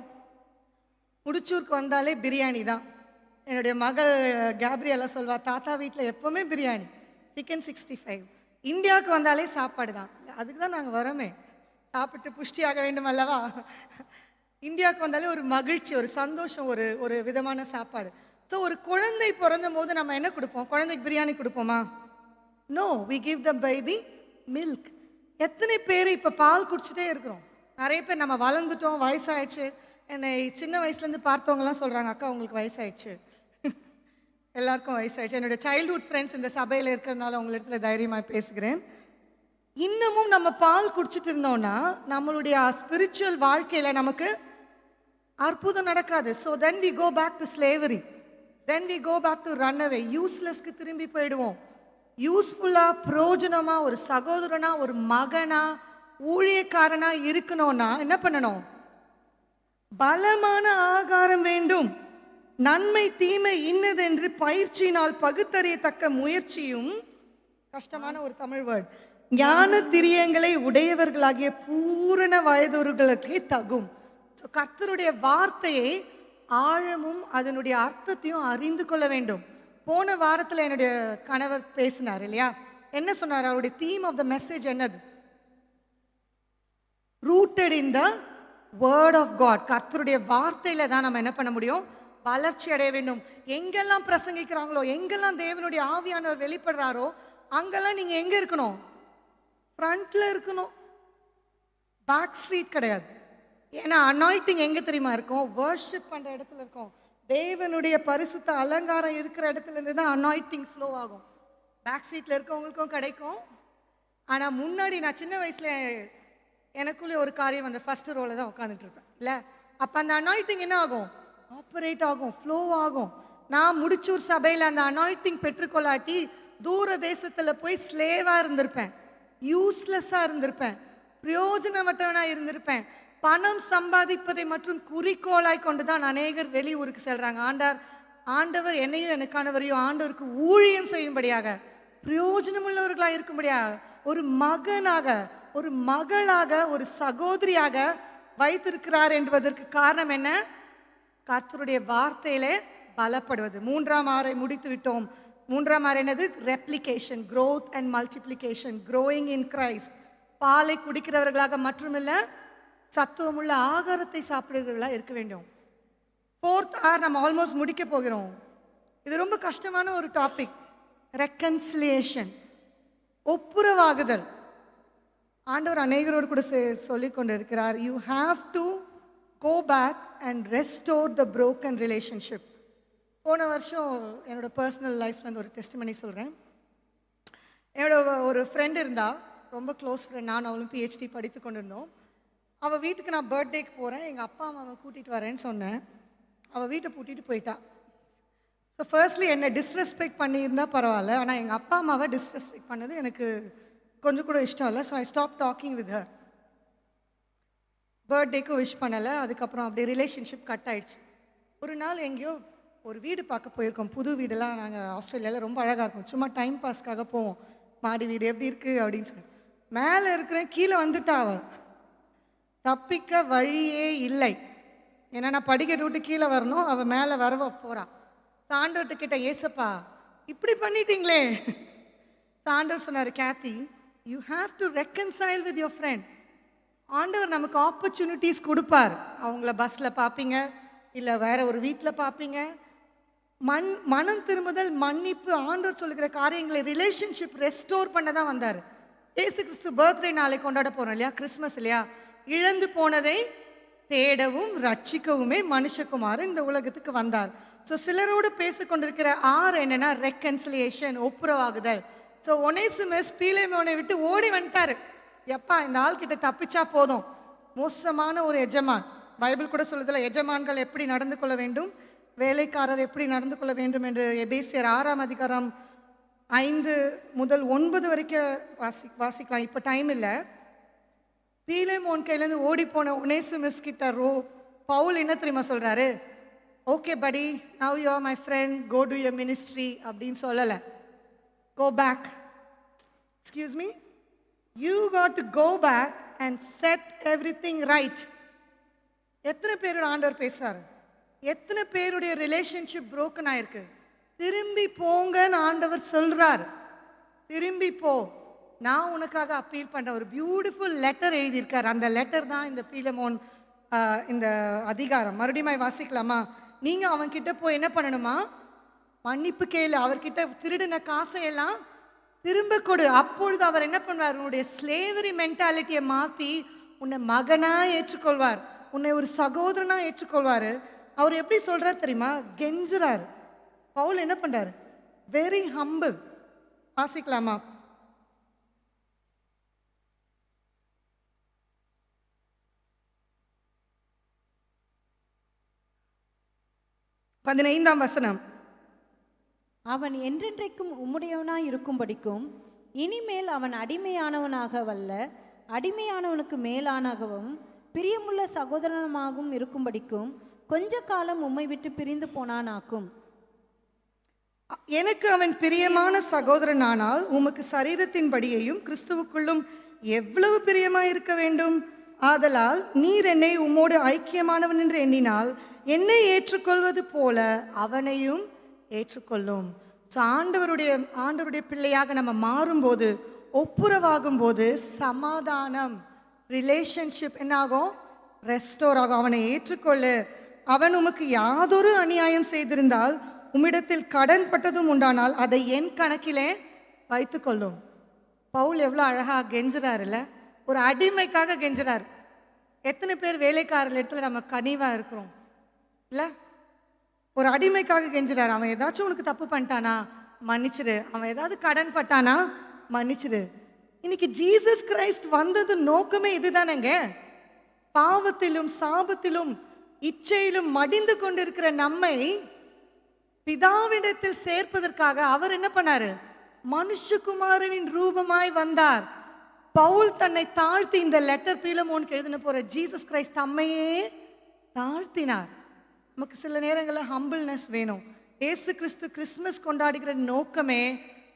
முடிச்சூருக்கு வந்தாலே பிரியாணி தான். என்னுடைய மகள் கேப்ரியலா சொல்வா, தாத்தா வீட்டில் எப்போவுமே பிரியாணி, சிக்கன் 65. இந்தியாவுக்கு வந்தாலே சாப்பாடு தான். அதுக்கு தான் நாங்கள் வரோமே, சாப்பிட்டு புஷ்டியாக வேண்டும் அல்லவா. இந்தியாவுக்கு வந்தாலே ஒரு மகிழ்ச்சி, ஒரு சந்தோஷம், ஒரு விதமான சாப்பாடு. ஸோ ஒரு குழந்தை பிறந்த போது நம்ம என்ன கொடுப்போம்? குழந்தைக்கு பிரியாணி கொடுப்போமா? No, we give the baby milk. எத்தனை பேர் இப்போ பால் குடிச்சிட்டே இருக்கிறோம்? நிறைய பேர் நம்ம வளர்ந்துட்டோம், வயசாயிடுச்சு. என்னை சின்ன வயசுலேருந்து பார்த்தவங்கலாம் சொல்கிறாங்க, அக்கா உங்களுக்கு வயசாயிடுச்சு. எல்லாருக்கும் வயசாயிடுச்சு. என்னுடைய சைல்ட்ஹுட் ஃப்ரெண்ட்ஸ் இந்த சபையில் இருக்கிறதுனால உங்கள் இடத்துல தைரியமாக பேசுகிறேன். இன்னமும் நம்ம பால் குடிச்சிட்டு இருந்தோம்னா நம்மளுடைய ஸ்பிரிச்சுவல் வாழ்க்கையில் நமக்கு அற்புதம் நடக்காது. So then we go back to slavery, then we go back to run away, யூஸ்லெஸ்க்கு திரும்பி போயிடுவோம். யூஸ்ஃபுல்லாக பிரயோஜனமாக ஒரு சகோதரனா, ஒரு மகனா, ஊழியக்காரனா இருக்கணும்னா என்ன பண்ணணும்? பலமான ஆகாரம் வேண்டும். நன்மை தீமை இன்னதென்று பயிற்சியினால் பகுத்தறியத்தக்க முயற்சியும், கஷ்டமான ஒரு தமிழ் வேர்ட், ஞான திரியங்களை உடையவர்களாகிய பூரண வயதுகளுக்கே தகும். ஸோ கர்த்தருடைய வார்த்தையை ஆழமும் அதனுடைய அர்த்தத்தையும் அறிந்து கொள்ள வேண்டும். போன வாரத்தில் என்னுடைய கணவர் பேசினார் இல்லையா, என்ன சொன்னார்? அவருடைய தீம் ஆஃப் த மெசேஜ் என்னது? Rooted in the word of God. கர்த்தருடைய வார்த்தையில தான் நம்ம என்ன பண்ண முடியும்? வளர்ச்சி அடைய வேண்டும். எங்கெல்லாம் பிரசங்கிக்கிறாங்களோ, எங்கெல்லாம் தேவனுடைய ஆவியானவர் வெளிப்படுறாரோ, அங்கெல்லாம் நீங்க எங்க இருக்கணும்? ஃப்ரண்ட்ல இருக்கணும், பேக் ஸ்ட்ரீட் கிடையாது. ஏன்னா அனாயிட்டிங் எங்க தெரியுமா இருக்கும்? வர்ஷிப் பண்ற இடத்துல இருக்கும். தேவனுடைய பரிசுத்த அலங்காரம் இருக்கிற இடத்துல இருந்து தான் அனாயிட்டிங் ஃப்ளோ ஆகும். பேக் சீட்ல இருக்கவங்களுக்கும் கிடைக்கும். ஆனா முன்னாடி நான் சின்ன வயசுல எனக்குள்ளே ஒரு காரியம், அந்த ஃபர்ஸ்ட் ரோல தான் உட்காந்துட்டு இருப்பேன் இல்லை. அப்போ அந்த அனாயிட்டிங் என்ன ஆகும்? ஆப்ரேட் ஆகும், ஃப்ளோ ஆகும். நான் முடிச்சூர் சபையில் அந்த அனாயிட்டிங் பெற்றுக்கொள்ளாட்டி தூர தேசத்தில் போய் ஸ்லேவாக இருந்திருப்பேன், யூஸ்லெஸ்ஸாக இருந்திருப்பேன், பிரயோஜனமற்றவனாக இருந்திருப்பேன். பணம் சம்பாதிப்பதை மற்றும் குறிக்கோளாய் கொண்டு தான் அநேகர் வெளியூருக்கு செல்றாங்க. ஆண்டவர் என்னையும் எனக்கானவரையும் ஆண்டவருக்கு ஊழியம் செய்யும்படியாக, பிரயோஜனமுள்ளவர்களாக இருக்கும்படியாக, ஒரு மகனாக, ஒரு மகளாக, ஒரு சகோதரியாக வைத்திருக்கிறார் என்பதற்கு காரணம் என்ன? கர்த்தருடைய வார்த்தையிலே பலப்படுவது. 3ஆம் ஆறை முடித்து விட்டோம். 3ஆம் ஆறு என்னது? Replication, growth and multiplication, growing in Christ. பாலை குடிக்கிறவர்களாக மட்டுமில்ல, சத்துவமுள்ள ஆகாரத்தை சாப்பிடுகிறவர்களாக இருக்க வேண்டும். 4th ஆர் நம்ம ஆல்மோஸ்ட் முடிக்க போகிறோம். இது ரொம்ப கஷ்டமான ஒரு டாபிக், ரெக்கன்சிலியேஷன், ஒப்புரவாகுதல். ஆண்டவர் அநேகரோடு கூட சொல்லிக் கொண்டு இருக்கிறார், you have to go back and restore the broken relationship. போன வருஷம் என்னோட பர்சனல் லைஃப்லேருந்து ஒரு டெஸ்டிமனி சொல்கிறேன். என்னோட ஒரு ஃப்ரெண்ட் இருந்தா, ரொம்ப க்ளோஸ் ஃப்ரெண்ட். நான் அவளும் PhD படித்து கொண்டு இருந்தோம். அவள் வீட்டுக்கு நான் பர்த்டேக்கு போகிறேன், எங்கள் அப்பா அம்மாவை கூட்டிகிட்டு வரேன்னு சொன்னேன். அவள் வீட்டை பூட்டிட்டு போயிட்டா. ஸோ ஃபர்ஸ்ட்லி என்னை டிஸ்ரெஸ்பெக்ட் பண்ணியிருந்தா பரவாயில்ல, ஆனால் எங்கள் அப்பா அம்மாவை டிஸ்ரெஸ்பெக்ட் பண்ணது எனக்கு கொஞ்சம் கூட இஷ்டம் இல்லை. So I stop talking with her. பர்த்டேக்கும் விஷ் பண்ணலை. அதுக்கப்புறம் அப்படியே ரிலேஷன்ஷிப் கட் ஆயிடுச்சு. ஒரு நாள் எங்கேயோ ஒரு வீடு பார்க்க போயிருக்கோம். புது வீடெல்லாம் நாங்கள் ஆஸ்திரேலியாவில் ரொம்ப அழகாக இருக்கும். சும்மா டைம் பாஸ்க்காக போவோம். மாடி வீடு எப்படி இருக்குது அப்படின்னு சொல்லி மேலே இருக்கிறேன், கீழே வந்துட்டா அவ. தப்பிக்க வழியே இல்லை. ஏன்னா நான் படிக்கட்டு விட்டு கீழே வரணும், அவள் மேலே வரவ போகிறா. சாண்டவர்கிட்ட கேட்ட, ஏசப்பா இப்படி பண்ணிட்டீங்களே. சாண்டவர் சொன்னார், Kathy you have to reconcile with your friend. ஆண்டவர் நமக்கு ஆப்பர்ச்சுனிட்டிஸ் கொடுப்பார். அவங்கள பஸ்ஸில் பார்ப்பீங்க, இல்லை வேற ஒரு வீட்டில் பார்ப்பீங்க. மனம் திரும்புதல், மன்னிப்பு, ஆண்டவர் சொல்லுகிற காரியங்களை ரிலேஷன்ஷிப் ரெஸ்டோர் பண்ண தான் வந்தார். ஏசு கிறிஸ்து பர்த்டே நாளை கொண்டாட போகிறோம் இல்லையா, கிறிஸ்மஸ் இல்லையா. இழந்து போனதை தேடவும் ரட்சிக்கவுமே மனுஷகுமாரன் இந்த உலகத்துக்கு வந்தார். ஸோ சிலரோடு பேசிக்கொண்டிருக்கிற என்னன்னா ரெக்கன்சிலியேஷன், ஒப்புரவாகுதல். ஸோ ஒனேசிமஸ் பீலேமோனை விட்டு ஓடி வந்துட்டாரு. எப்பா இந்த ஆள் கிட்ட தப்பிச்சா போதும். மோசமான ஒரு எஜமான். பைபிள் கூட சொல்லுதில்ல, எஜமான்கள் எப்படி நடந்து கொள்ள வேண்டும், வேலைக்காரர் எப்படி நடந்து கொள்ள வேண்டும் என்று. எபேசியர் 6ஆம் அதிகாரம் 5 முதல் 9 வரைக்கும் வாசிக்கலாம். இப்போ டைம் இல்லை. பீலேமோன் கையிலேருந்து ஓடி போன ஒனேசிமஸ் கிட்ட பவுல் என்ன தெரியுமா சொல்றாரு, ஓகே படி, now you are my friend, go to your ministry அப்படின்னு சொல்லலை. Go back, excuse me, you got to go back and set everything right. எத்தனை பேரோட ஆண்டவர் பேசுறாரு, எத்தனை பேருடைய ரிலேஷன்ஷிப் புரோக்கன் ஆயிருக்கு. திரும்பி போங்கன்னு ஆண்டவர் சொல்றார். திரும்பி போ, நான் உனக்காக அப்பீல் பண்ற. ஒரு பியூட்டிஃபுல் லெட்டர் எழுதியிருக்கார். அந்த லெட்டர் தான் இந்த பீலேமோன் இந்த அதிகாரம். மறுபடியும் வாசிக்கலாமா? நீங்க அவன் கிட்ட போய் என்ன பண்ணணுமா, மன்னிப்பு கேளு. அவர்கிட்ட திருடின காசையெல்லாம் திரும்ப கொடு. அப்பொழுது அவர் என்ன பண்ணுவார், உன்னுடைய ஸ்லேவரி மென்டாலிட்டியை மாற்றி உன்னை மகனா ஏற்றுக்கொள்வார், உன்னை ஒரு சகோதரனா ஏற்றுக்கொள்வார். அவர் எப்படி சொல்றார் தெரியுமா, கெஞ்சுறார். பவுல் என்ன பண்றாரு, வெரி ஹம்பிள். வாசிக்கலாமா? பதினைந்தாம் வசனம். அவன் என்றென்றைக்கும் உம்முடையவனாய் இருக்கும்படிக்கும் இனிமேல் அவன் அடிமையானவனாகவல்ல, அடிமையானவனுக்கு மேலானாகவும் பிரியமுள்ள சகோதரனாகவும் இருக்கும்படிக்கும் கொஞ்ச காலம் உம்மை விட்டு பிரிந்து போனானாக்கும். எனக்கு அவன் பிரியமான சகோதரனானால் உமக்கு சரீரத்தின்படியையும் கிறிஸ்துவுக்குள்ளும் எவ்வளவு பிரியமாய் இருக்க வேண்டும். ஆதலால் நீர் என்னை உம்மோடு ஐக்கியமானவன் என்று எண்ணினால் என்னை ஏற்றுக்கொள்வது போல அவனையும் ஏற்றுக்கொள்ளும். ஸோ ஆண்டவருடைய பிள்ளையாக நம்ம மாறும்போது, ஒப்புரவாகும் போது சமாதானம், ரிலேஷன்ஷிப் என்னாகும், ரெஸ்டோர் ஆகும். அவனை ஏற்றுக்கொள்ளு. அவன் உமக்கு யாதொரு அநியாயம் செய்திருந்தால் உம்மிடத்தில் கடன் பட்டதும் உண்டானால் அதை என் கணக்கிலே வைத்துக்கொள்ளும். பவுல் எவ்வளோ அழகா கெஞ்சுறாருல்ல, ஒரு அடிமைக்காக கெஞ்சுறாரு. எத்தனை பேர் வேலைக்காரர் இடத்துல நம்ம கனிவா இருக்கிறோம் இல்லை? ஒரு அடிமைக்காக கெஞ்சுறாரு. அவன் ஏதாச்சும் உனக்கு தப்பு பண்ணிட்டானா மன்னிச்சிரு, அவன் ஏதாவது கடன் பட்டானா மன்னிச்சிரு. இன்னைக்கு ஜீசஸ் கிரைஸ்ட் வந்தது நோக்கமே இதுதானேங்க. பாவத்திலும் சாபத்திலும் இச்சையிலும் மடிந்து கொண்டிருக்கிற நம்மை பிதாவிடத்தில் சேர்ப்பதற்காக அவர் என்ன பண்ணாரு, மனுஷகுமாரனின் ரூபமாய் வந்தார். பவுல் தன்னை தாழ்த்தி, இந்த லெட்டர் பீலேமோனுக்கு எழுதின போற ஜீசஸ் கிரைஸ்ட் தம்மையே தாழ்த்தினார். நமக்கு சில நேரங்களில் ஹம்பிள்னஸ் வேணும். ஏசு கிறிஸ்து கிறிஸ்மஸ் கொண்டாடுகிற நோக்கமே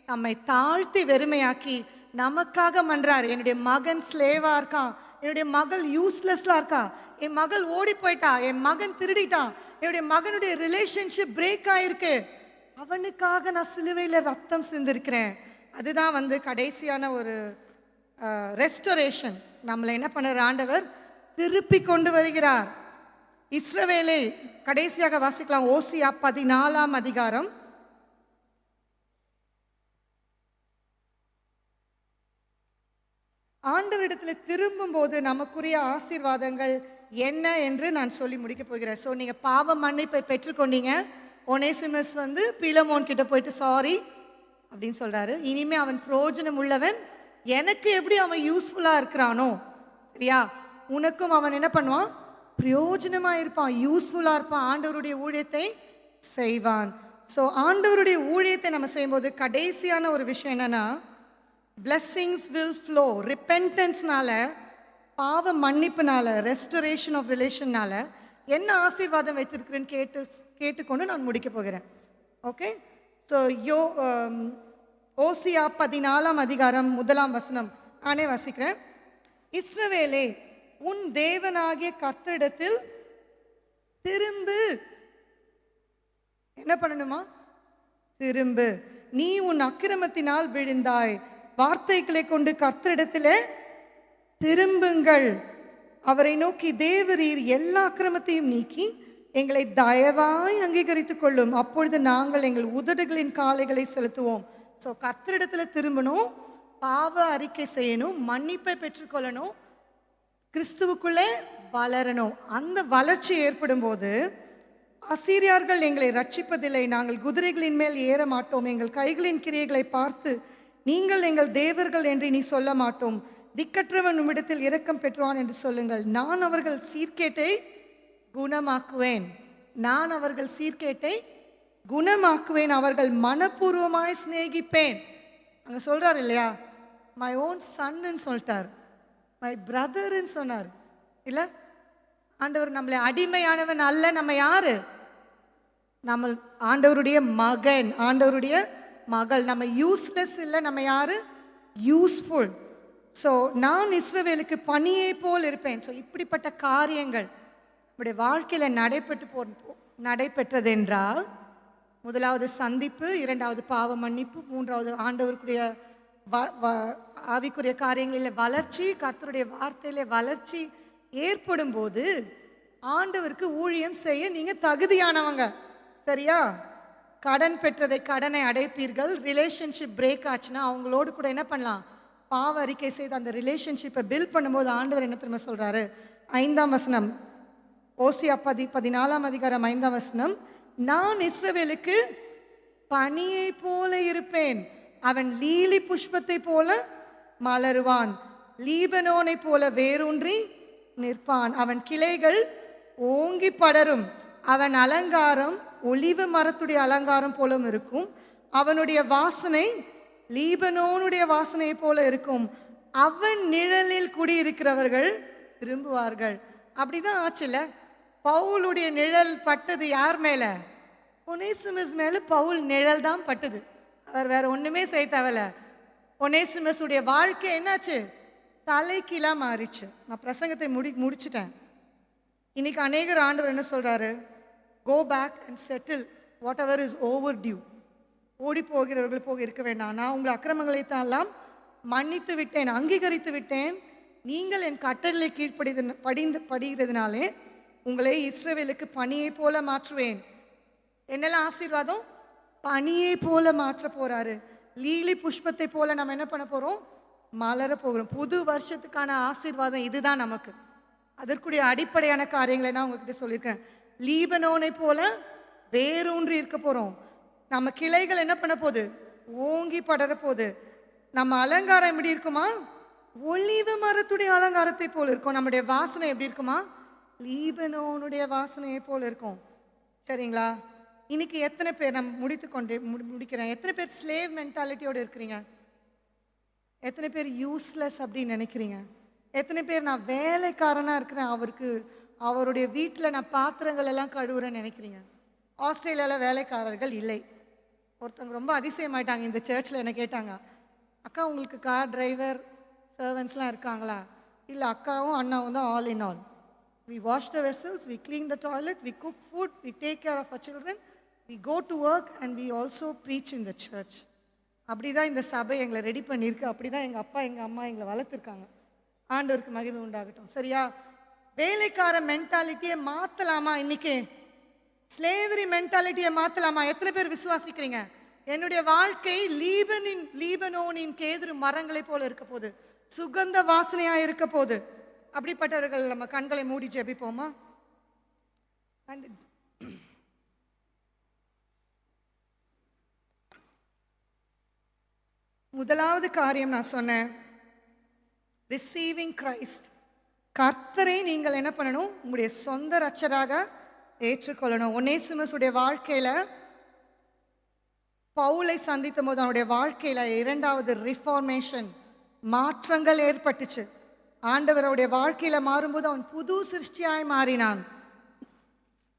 நம்மை தாழ்த்தி வெறுமையாக்கி நமக்காக மன்றார். என்னுடைய மகன் ஸ்லேவா இருக்கான், என்னுடைய மகள் யூஸ்லெஸ்லா இருக்கா, என் மகள் ஓடி போயிட்டா, என் மகன் திருடிட்டான், என்னுடைய மகனுடைய ரிலேஷன்ஷிப் பிரேக் ஆயிருக்கு, அவனுக்காக நான் சிலுவையில் ரத்தம் சிந்திருக்கிறேன். அதுதான் கடைசியான ஒரு ரெஸ்டோரேஷன். நம்மளை என்ன பண்ணுற ஆண்டவர் திருப்பி கொண்டு வருகிறார். இஸ்ரவேலை கடைசியாக வாசிக்கலாம். ஓசியா 14ஆம் அதிகாரம். ஆண்டவரிடத்தில் திரும்பும் போது நமக்குரிய ஆசீர்வாதங்கள் என்ன என்று நான் சொல்லி முடிக்க போகிறேன். ஸோ நீங்கள் பாவ மன்னிப்பை பெற்றுக்கொண்டீங்க. ஒனேசிமஸ் பீலேமோன் கிட்ட போயிட்டு சாரி அப்படின்னு சொல்றாரு. இனிமே அவன் பிரயோஜனம் உள்ளவன், எனக்கு எப்படி அவன் யூஸ்ஃபுல்லாக இருக்கிறானோ சரியா, உனக்கும் அவன் என்ன பண்ணுவான், பிரயோஜனமாக இருப்பான், யூஸ்ஃபுல்லாக இருப்பான், ஆண்டவருடைய ஊழியத்தை செய்வான். ஸோ ஆண்டவருடைய ஊழியத்தை நம்ம செய்யும்போது கடைசியான ஒரு விஷயம் என்னன்னா, blessings will flow. ரிப்பென்டன்ஸ்னால பாவ மன்னிப்புனால, ரெஸ்டரேஷன் ஆஃப் ரிலேஷன்னால என்ன ஆசீர்வாதம் வச்சிருக்கிறேன்னு கேட்டுக்கொண்டு நான் முடிக்க போகிறேன். ஓகே, ஸோ ஓசியா 14 அதிகாரம் 1 நானே வாசிக்கிறேன். இஸ்ரவேலே, உன் தேவனாகிய கர்த்தரிடத்தில் திரும்பு. என்ன பண்ணணுமா? திரும்பு. நீ உன் அக்கிரமத்தினால் விழுந்தாய். வார்த்தைகளை கொண்டு கர்த்தரிடத்திலே திரும்புங்கள். அவரை நோக்கி, தேவரீர் எல்லா அக்கிரமத்தையும் நீக்கி எங்களை தயவாய் அங்கீகரித்துக் கொள்ளும். அப்பொழுது நாங்கள் எங்கள் உதடுகளின் காளைகளை செலுத்துவோம். ஸோ கர்த்தரிடத்துல திரும்பணும், பாவ அறிக்கை செய்யணும், மன்னிப்பை பெற்றுக்கொள்ளணும், கிறிஸ்துவுக்குள்ளே வளரணும். அந்த வளர்ச்சி ஏற்படும் போது, அசீரியார்கள் எங்களை ரட்சிப்பதில்லை, நாங்கள் குதிரைகளின் மேல் ஏற மாட்டோம், எங்கள் கைகளின் கிரியைகளை பார்த்து நீங்கள் எங்கள் தேவர்கள் என்று நீ சொல்ல மாட்டோம், திக்கற்றவன் உம்மிடத்தில் இரக்கம் பெற்றுவான் என்று சொல்லுங்கள். நான் அவர்கள் சீர்கேட்டை குணமாக்குவேன். நான் அவர்கள் சீர்கேட்டை குணமாக்குவேன். அவர்கள் மனப்பூர்வமாய் சிநேகிப்பேன். அங்க சொல்றாரு இல்லையா, மை ஓன் சன்னு சொல்லிட்டார், மை பிரதர்ன்னு சொன்னார் இல்ல. ஆண்டவர் நம்மளை அடிமையானவன் அல்ல. நம்ம யாரு? நம்ம ஆண்டவருடைய மகன், ஆண்டவருடைய மகள். நம்ம யூஸ்லெஸ் இல்லை, நம்ம யாரு? யூஸ்ஃபுல். ஸோ நான் இஸ்ரவேலுக்கு பனியை போல் இருப்பேன். ஸோ இப்படிப்பட்ட காரியங்கள் நம்முடைய வாழ்க்கையில் நடைபெற்றது என்றால், முதலாவது சந்திப்பு, இரண்டாவது பாவ மன்னிப்பு, மூன்றாவது ஆண்டவருக்குரிய ஆவிக்குரிய காரியங்களில் வளர்ச்சி, கர்த்தருடைய வார்த்தையில வளர்ச்சி ஏற்படும் போது ஆண்டவருக்கு ஊழியம் செய்ய நீங்க தகுதியானவங்க. சரியா? கடன் பெற்றதை கடனை அடைப்பீர்கள். ரிலேஷன்ஷிப் பிரேக் ஆச்சுன்னா அவங்களோடு கூட என்ன பண்ணலாம்? பாவ அறிக்கை செய்து அந்த ரிலேஷன்ஷிப்பை பில்ட் பண்ணும்போது ஆண்டவர் என்ன திரும்ப சொல்றாரு? 5 ஓசியா 14 அதிகாரம் 5 நான் இஸ்ரவேலுக்கு பனியை போல இருப்பேன், அவன் லீலி புஷ்பத்தை போல மலருவான், லீபனோனை போல வேரூன்றி நிற்பான், அவன் கிளைகள் ஓங்கி படரும், அவன் அலங்காரம் ஒலிவ மரத்துடைய அலங்காரம் போலும் இருக்கும், அவனுடைய வாசனை லீபனோனுடைய வாசனை போல இருக்கும், அவன் நிழலில் குடியிருக்கிறவர்கள் திரும்புவார்கள். அப்படிதான் ஆச்சுல. பவுலுடைய நிழல் பட்டது யார் மேல? ஒனேசிமஸ் மேல பவுல் நிழல் தான் பட்டது. அவர் வேற ஒண்ணுமே செய்ய தேவையில்ல. ஒனேசிமஸ் உடைய வாழ்க்கை என்னாச்சு? தலைகீழா மாறிச்சு. நான் பிரசங்கத்தை முடிச்சிட்டேன். இன்னைக்கு அநேகர் ஆண்டவர் என்ன சொல்றாரு? Go back and settle whatever is overdue. ஓடி போகிறவர்கள் போக இருக்க வேண்டாம். நான் உங்கள் அக்கிரமங்களை தான்லாம் மன்னித்து விட்டேன், அங்கீகரித்து விட்டேன். நீங்கள் என் கட்டளை படிகிறதுனாலே உங்களை இஸ்ரவேலுக்கு பனியை போல மாற்றுவேன். என்னெல்லாம் ஆசீர்வாதம்? பனியை போல மாற்ற போறாரு. லீலி புஷ்பத்தை போல நம்ம என்ன பண்ண போறோம்? மலர போகிறோம். புது வருஷத்துக்கான ஆசீர்வாதம் இதுதான் நமக்கு. அதற்குரிய அடிப்படையான காரியங்களை நான் உங்ககிட்ட சொல்லியிருக்கேன். லீபனோனை போல வேரூன்றி இருக்க போறோம். நம்ம கிளைகள் என்ன பண்ண போகுது? ஓங்கி படர போகுது. நம்ம அலங்காரம் எப்படி இருக்குமா? ஒலிவ மரத்துடைய அலங்காரத்தை போல இருக்கும். நம்முடைய வாசனை எப்படி இருக்குமா? லீபனோனுடைய வாசனையை போல இருக்கும். சரிங்களா? இன்னைக்கு எத்தனை பேர், நான் முடிக்கிறேன், எத்தனை பேர் ஸ்லேவ் மென்டாலிட்டியோடு இருக்கிறீங்க? எத்தனை பேர் யூஸ்லெஸ் அப்படின்னு நினைக்கிறீங்க? எத்தனை பேர் நான் வேலைக்காரனா இருக்கிறேன், அவருடைய வீட்டில் நான் பாத்திரங்கள் எல்லாம் கழுவுறேன்னு நினைக்கிறீங்க? ஆஸ்திரேலியாவில் வேலைக்காரர்கள் இல்லை. ஒருத்தவங்க ரொம்ப அதிசயமாயிட்டாங்க. இந்த சர்ச்சில் என்ன கேட்டாங்க, அக்கா உங்களுக்கு கார் டிரைவர் சர்வன்ஸ்லாம் இருக்காங்களா? இல்லை, அக்காவும் அண்ணாவும் தான் all in all. We wash the vessels, we clean the toilet, we cook food, we take care of our children, we go to work and we also preach in the church. அப்படிதான் இந்த சபை எங்களை ready பண்ணியிருக்கு. அப்படிதான் எங்கள் அப்பா எங்கள் அம்மா எங்களை வளர்த்துருக்காங்க. ஆண்டவருக்கு மகிமை உண்டாகட்டும். சரியா? வேலைக்கார மென்டாலிட்டியை மாற்றலாமா? இன்னைக்கு ஸ்லேவரி மென்டாலிட்டியை மாற்றலாமா? எத்தனை பேர் விசுவாசிக்கிறீங்க? என்னுடைய வாழ்க்கை லீபனோனின் கேதுரு மரங்களை போல இருக்க போது, சுகந்த வாசனையா இருக்க போது. அப்படிப்பட்டவர்கள் நம்ம கண்களை மூடி ஜெபிப்போமா? முதலாவது காரியம் நான் சொன்னேன், ரிசீவிங் கிரைஸ்ட். கர்த்தரை நீங்கள் என்ன பண்ணணும்? உங்களுடைய சொந்த ரட்சராக ஏற்றுக்கொள்ளணும். ஒனேசிமஸ் உடைய வாழ்க்கையில, பவுலை சந்தித்த போது அவனுடைய வாழ்க்கையில இரண்டாவது ரிஃபார்மேஷன், மாற்றங்கள் ஏற்பட்டுச்சு. ஆண்டவருடைய வாழ்க்கையில மாறும்போது அவன் புது சிருஷ்டியாய் மாறினான்.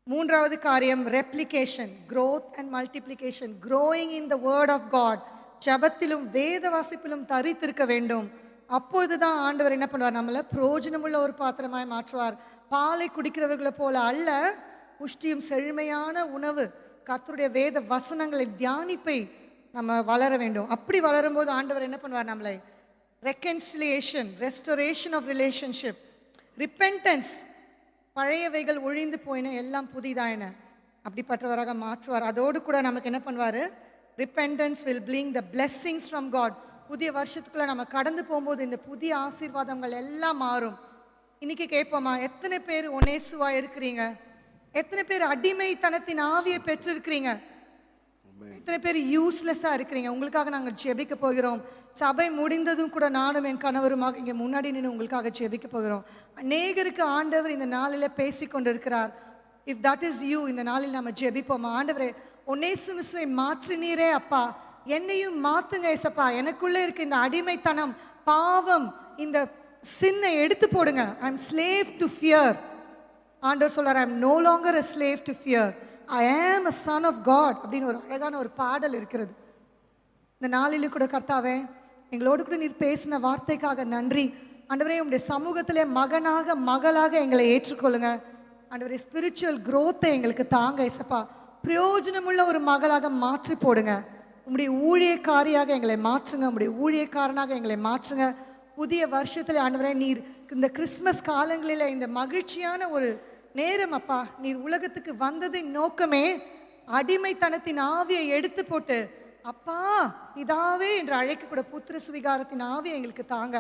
மூன்றாவது காரியம் replication, growth and multiplication, growing in the word of God. ஜெபத்திலும் வேத வாசிப்பிலும் தரித்திருக்க வேண்டும். அப்பொழுதுதான் ஆண்டவர் என்ன பண்ணுவார், நம்மள பிரயோஜனமுள்ள ஒரு பாத்திரமாய் மாற்றுவார். பாலை குடிக்கிறவர்களை போல அல்ல, புஷ்டியும் செழுமையான உணவு கர்த்தருடைய வேத வசனங்களை தியானிப்பை நம்ம வளர வேண்டும். அப்படி வளரும் போது ஆண்டவர் என்ன பண்ணுவார், நம்மளை reconciliation, restoration of relationship, repentance, பழையவைகள் ஒழிந்து போயின எல்லாம் புதிதாயின அப்படிப்பட்டவராக மாற்றுவார். அதோடு கூட நமக்கு என்ன பண்ணுவார், repentance will bring the blessings from God. புதிய வருஷத்துக்குள்ள நம்ம கடந்து போகும்போது இந்த புதிய ஆசீர்வாதங்கள் எல்லாம் மாறும். இன்னைக்கு கேட்போமா, எத்தனை பேர் ஒனேசுவா இருக்கிறீங்க? எத்தனை பேர் அடிமைத்தனத்தின் ஆவியை பெற்றிருக்கிறீங்க? எத்தனை பேர் யூஸ்லெஸ்ஸா இருக்கிறீங்க? உங்களுக்காக நாங்கள் ஜெபிக்க போகிறோம். சபை முடிந்ததும் கூட நானும் என் கணவருமாக இங்கே முன்னாடி நின்று உங்களுக்காக ஜெபிக்க போகிறோம். அநேகருக்கு ஆண்டவர் இந்த நாளில் பேசி கொண்டிருக்கிறார். இஃப் தட் இஸ் யூ, இந்த நாளில் நம்ம ஜெபிப்போமா. ஆண்டவரே, ஒனேசிமுவை மாற்றினீரே அப்பா, என்னையும் மாத்துங்க ஏசப்பா. எனக்குள்ளே இருக்க இந்த அடிமைத்தனம், பாவம், இந்த சின்னை எடுத்து போடுங்க. I am slave to fear. ஆண்டவர் சொல்றார், I am no longer a slave to fear. I am a son of God அப்படின்னு ஒரு அழகான ஒரு பாடல் இருக்கிறது. இந்த நாளிலும் கூட கர்த்தாவே, எங்களோடு கூட நீர் பேசின வார்த்தைக்காக நன்றி ஆண்டவரே. உங்களுடைய சமூகத்திலே மகனாக மகளாக எங்களை ஏற்றுக்கொள்ளுங்க ஆண்டவரே. ஸ்பிரிச்சுவல் growth-ஐ எங்களுக்கு தாங்க ஏசப்பா. பிரயோஜனமுள்ள ஒரு மகளாக மாற்றி போடுங்க. உங்களுடைய ஊழியக்காரியாக எங்களை மாற்றுங்க, உங்களுடைய ஊழியக்காரனாக எங்களை மாற்றுங்க. புதிய வருஷத்துல ஆண்டவரே, நீர் இந்த கிறிஸ்மஸ் காலங்களில் இந்த மகிழ்ச்சியான ஒரு நேரம் அப்பா, நீர் உலகத்துக்கு வந்ததின் நோக்கமே அடிமைத்தனத்தின் ஆவியை எடுத்து போட்டு அப்பா பிதாவே என்று அழைக்கக்கூட புத்திர சுவிகாரத்தின் ஆவியை எங்களுக்கு தாங்க.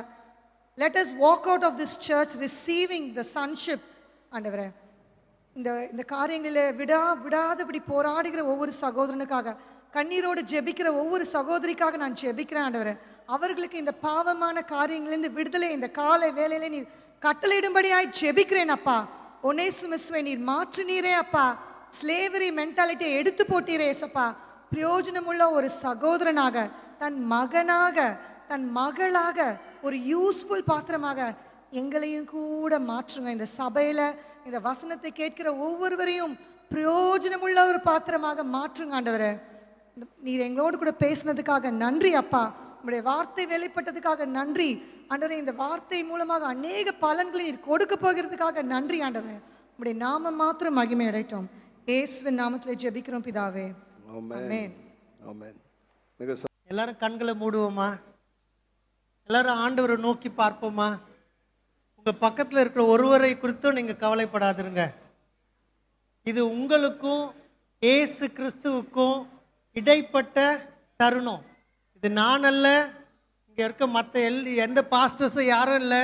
Let us walk out of this church receiving the sonship. ஆண்டவரே, இந்த காரியங்களில் விடாதபடி போராடுகிற ஒவ்வொரு சகோதரனுக்காக, கண்ணீரோடு ஜெபிக்கிற ஒவ்வொரு சகோதரிக்காக நான் ஜெபிக்கிறேன் ஆண்டவரே. அவர்களுக்கு இந்த பாவமான காரியங்களிலிருந்து விடுதலை இந்த காலை வேளையில நீர் கட்டளையிடும்படியாய் ஜெபிக்கிறேன் அப்பா. ஒனேசிமுவை நீர் மாற்றினீரே அப்பா. ஸ்லேவரி மென்டாலிட்டியை எடுத்து போட்டீரே ஏசப்பா. பிரயோஜனமுள்ள ஒரு சகோதரனாக, தன் மகனாக, தன் மகளாக, ஒரு யூஸ்ஃபுல் பாத்திரமாக எங்களையும் கூட மாற்றுங்க. இந்த சபையில இந்த வசனத்தை கேட்கிற ஒவ்வொருவரையும் பிரயோஜனமுள்ள ஒரு பாத்திரமாக மாற்றுங்க ஆண்டவரே. நீர் எங்களோடு கூட பேசினதுக்காக நன்றி அப்பா. உங்களுடைய வார்த்தை வெளிப்பட்டதுக்காக நன்றி ஆண்டவரே. இந்த வார்த்தை மூலமாக அநேக பலன்களை நீர் கொடுக்க போகிறதுக்காக நன்றி ஆண்டவரே. உங்களுடைய நாமம் மாத்திரம் மகிமை அடையட்டும். இயேசுவின் நாமத்தில் ஜெபிக்கிறோம் பிதாவே. ஆமென். ஆமென். எல்லாரும் கண்களை மூடுவோமா? எல்லாரும் ஆண்டவரை நோக்கி பார்ப்போமா? உங்க பக்கத்தில் இருக்கிற ஒருவரை குறித்தும் நீங்க கவலைப்படாதிருங்க. இது உங்களுக்கும் இயேசு கிறிஸ்துவுக்கும் இடைப்பட்ட தருணம். இது நான் அல்ல, இங்க இருக்க மற்ற எந்த பாஸ்டர்ஸும் யாரும் இல்லை.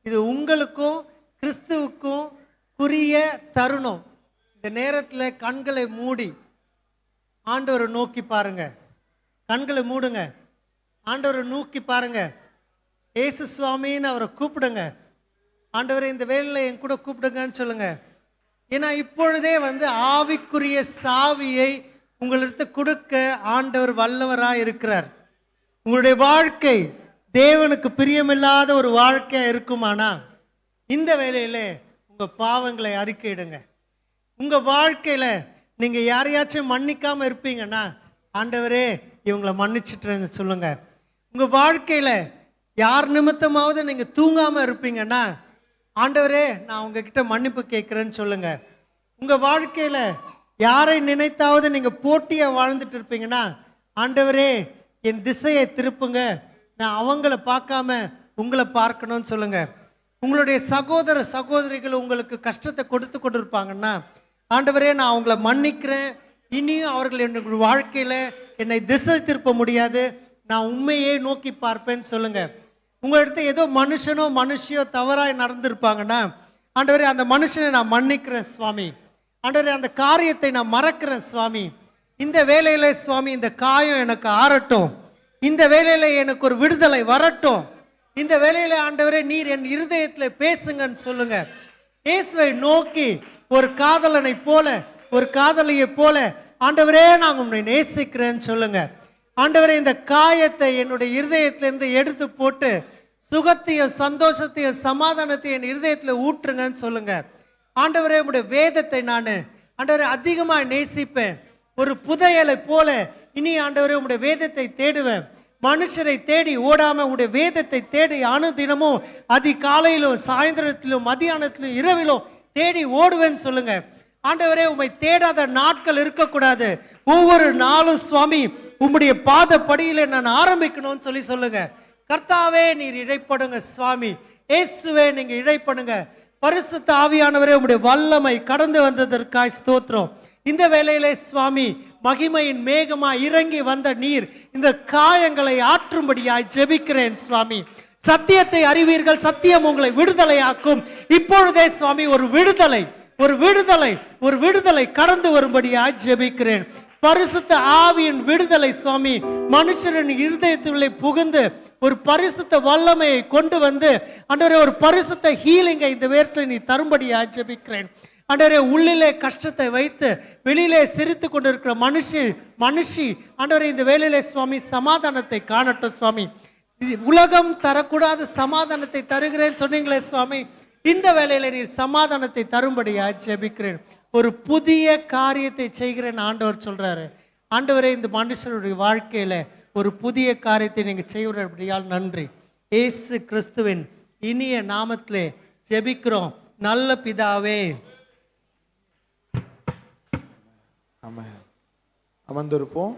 இது உங்களுக்கும் கிறிஸ்துவுக்கும் குறிய தருணம். இந்த நேரத்தில் கண்களை மூடி ஆண்டவரை நோக்கி பாருங்க. கண்களை மூடுங்க, ஆண்டவரை நோக்கி பாருங்க. ஏசு சுவாமின்னு அவரை கூப்பிடுங்க. ஆண்டவரை இந்த வேலையில் என் கூட கூப்பிடுங்கன்னு சொல்லுங்க. ஏன்னா இப்பொழுதே ஆவிக்குரிய சாவியை உங்களுக்கு கொடுக்க ஆண்டவர் வல்லவராக இருக்கிறார். உங்களுடைய வாழ்க்கை தேவனுக்கு பிரியமில்லாத ஒரு வாழ்க்கையா இருக்குமானா இந்த வேளையில உங்க பாவங்களை அறிக்கையிடுங்க. உங்க வாழ்க்கையில நீங்க யாரையாச்சும் மன்னிக்காம இருப்பீங்கன்னா ஆண்டவரே இவங்களை மன்னிச்சிட்டு சொல்லுங்க. உங்க வாழ்க்கையில யார் நிமித்தமாவது நீங்க தூங்காம இருப்பீங்கன்னா ஆண்டவரே நான் உங்ககிட்ட மன்னிப்பு கேட்கிறேன்னு சொல்லுங்க. உங்க வாழ்க்கையில யாரை நினைத்தாவது நீங்க போட்டியா வாழ்ந்துட்டு இருப்பீங்கன்னா ஆண்டவரே என் திசையை திருப்புங்க, நான் அவங்கள பார்க்காம உங்களை பார்க்கணும்னு சொல்லுங்க. உங்களுடைய சகோதர சகோதரிகள் உங்களுக்கு கஷ்டத்தை கொடுத்து கொண்டிருப்பாங்கன்னா ஆண்டவரே நான் அவங்கள மன்னிக்கிறேன், இனியும் அவர்கள் என்னுடைய வாழ்க்கையில என்னை திசை திருப்ப முடியாது, நான் உண்மையே நோக்கி பார்ப்பேன்னு சொல்லுங்க. உங்களிடத்த ஏதோ மனுஷனோ மனுஷியோ தவறாய் நடந்திருப்பாங்கன்னா ஆண்டவரே அந்த மனுஷனை நான் மன்னிக்கிறேன் சுவாமி, ஆண்டவரே அந்த காரியத்தை நான் மறக்கிறேன் சுவாமி, இந்த வேலையில சுவாமி இந்த காயம் எனக்கு ஆறட்டும், இந்த வேலையில எனக்கு ஒரு விடுதலை வரட்டும், இந்த வேலையில ஆண்டவரே நீர் என் இருதயத்தில் பேசுங்கன்னு சொல்லுங்க. இயேசுவை நோக்கி ஒரு காதலனை போல ஒரு காதலியை போல ஆண்டவரே நான் உன்னை நேசிக்கிறேன்னு சொல்லுங்க. ஆண்டவரே இந்த காயத்தை என்னுடைய இருதயத்திலிருந்து எடுத்து போட்டு சுகத்தையும் சந்தோஷத்தையும் சமாதானத்தையும் என் இருதயத்தில் ஊற்றுங்கன்னு சொல்லுங்க. ஆண்டவரே உம்முடைய வேதத்தை நான் ஆண்டவரே அதிகமாக நேசிப்பேன். ஒரு புதையலை போல இனி ஆண்டவரே உம்முடைய வேதத்தை தேடுவேன். மனுஷரை தேடி ஓடாம உடைய வேதத்தை தேடி அனுதினமும் அதிகாலையிலும் சாயந்தரத்திலும் மதியானத்திலும் இரவிலும் தேடி ஓடுவேன்னு சொல்லுங்க. ஆண்டவரே உம்மை தேடாத நாட்கள் இருக்கக்கூடாது. ஒவ்வொரு நாளும் சுவாமி உம்முடைய பாத படியில நான் ஆரம்பிக்கணும்னு சொல்லுங்க. கர்த்தாவே நீர் இடைப்படுங்க சுவாமி. இயேசுவே நீங்க இடைப்படுங்க. பரிசுத்த ஆவியானவரே உம்முடைய வல்லமை கடந்து வந்ததற்காய் ஸ்தோத்திரம். இந்த வேளையிலே சுவாமி மகிமையின் மேகமா இறங்கி வந்த நீர் இந்த காயங்களை ஆற்றும்படியாய் ஜெபிக்கிறேன் சுவாமி. சத்தியத்தை அறிவீர்கள், சத்தியம் உங்களை விடுதலையாக்கும். இப்பொழுதே சுவாமி ஒரு விடுதலை கடந்து வரும்படியாய் ஜெபிக்கிறேன். பரிசுத்த ஆவியின் விடுதலை சுவாமி மனுஷரின் இருதயத்துள்ளே புகுந்து ஒரு பரிசுத்த வல்லமையை கொண்டு வந்து ஆண்டவரே ஒரு பரிசுத்த ஹீலிங்கை இந்த வேர்த்தில் நீ தரும்படியாய் ஜெபிக்கிறேன். ஆண்டவரே உள்ளிலே கஷ்டத்தை வைத்து வெளியிலே சிரித்து கொண்டிருக்கிற மனுஷி ஆண்டவரே இந்த வேளையிலே சுவாமி சமாதானத்தை காணட்டும் சுவாமி. உலகம் தரக்கூடாத சமாதானத்தை தருகிறேன்னு சொன்னீங்களே சுவாமி, இந்த வேளையில நீர் சமாதானத்தை தரும்படியா ஜெபிக்கிறேன். ஒரு புதிய காரியத்தை செய்கிறேன் ஆண்டவர் சொல்றாரு. ஆண்டவரே இந்த மனுஷனுடைய வாழ்க்கையில ஒரு புதிய காரியத்தை நீங்க செய்கிறபடியால் நன்றி. இயேசு கிறிஸ்துவின் இனிய நாமத்திலே ஜெபிக்கிறோம் நல்ல பிதாவே. ஆமென். அமர்ந்திருப்போம்.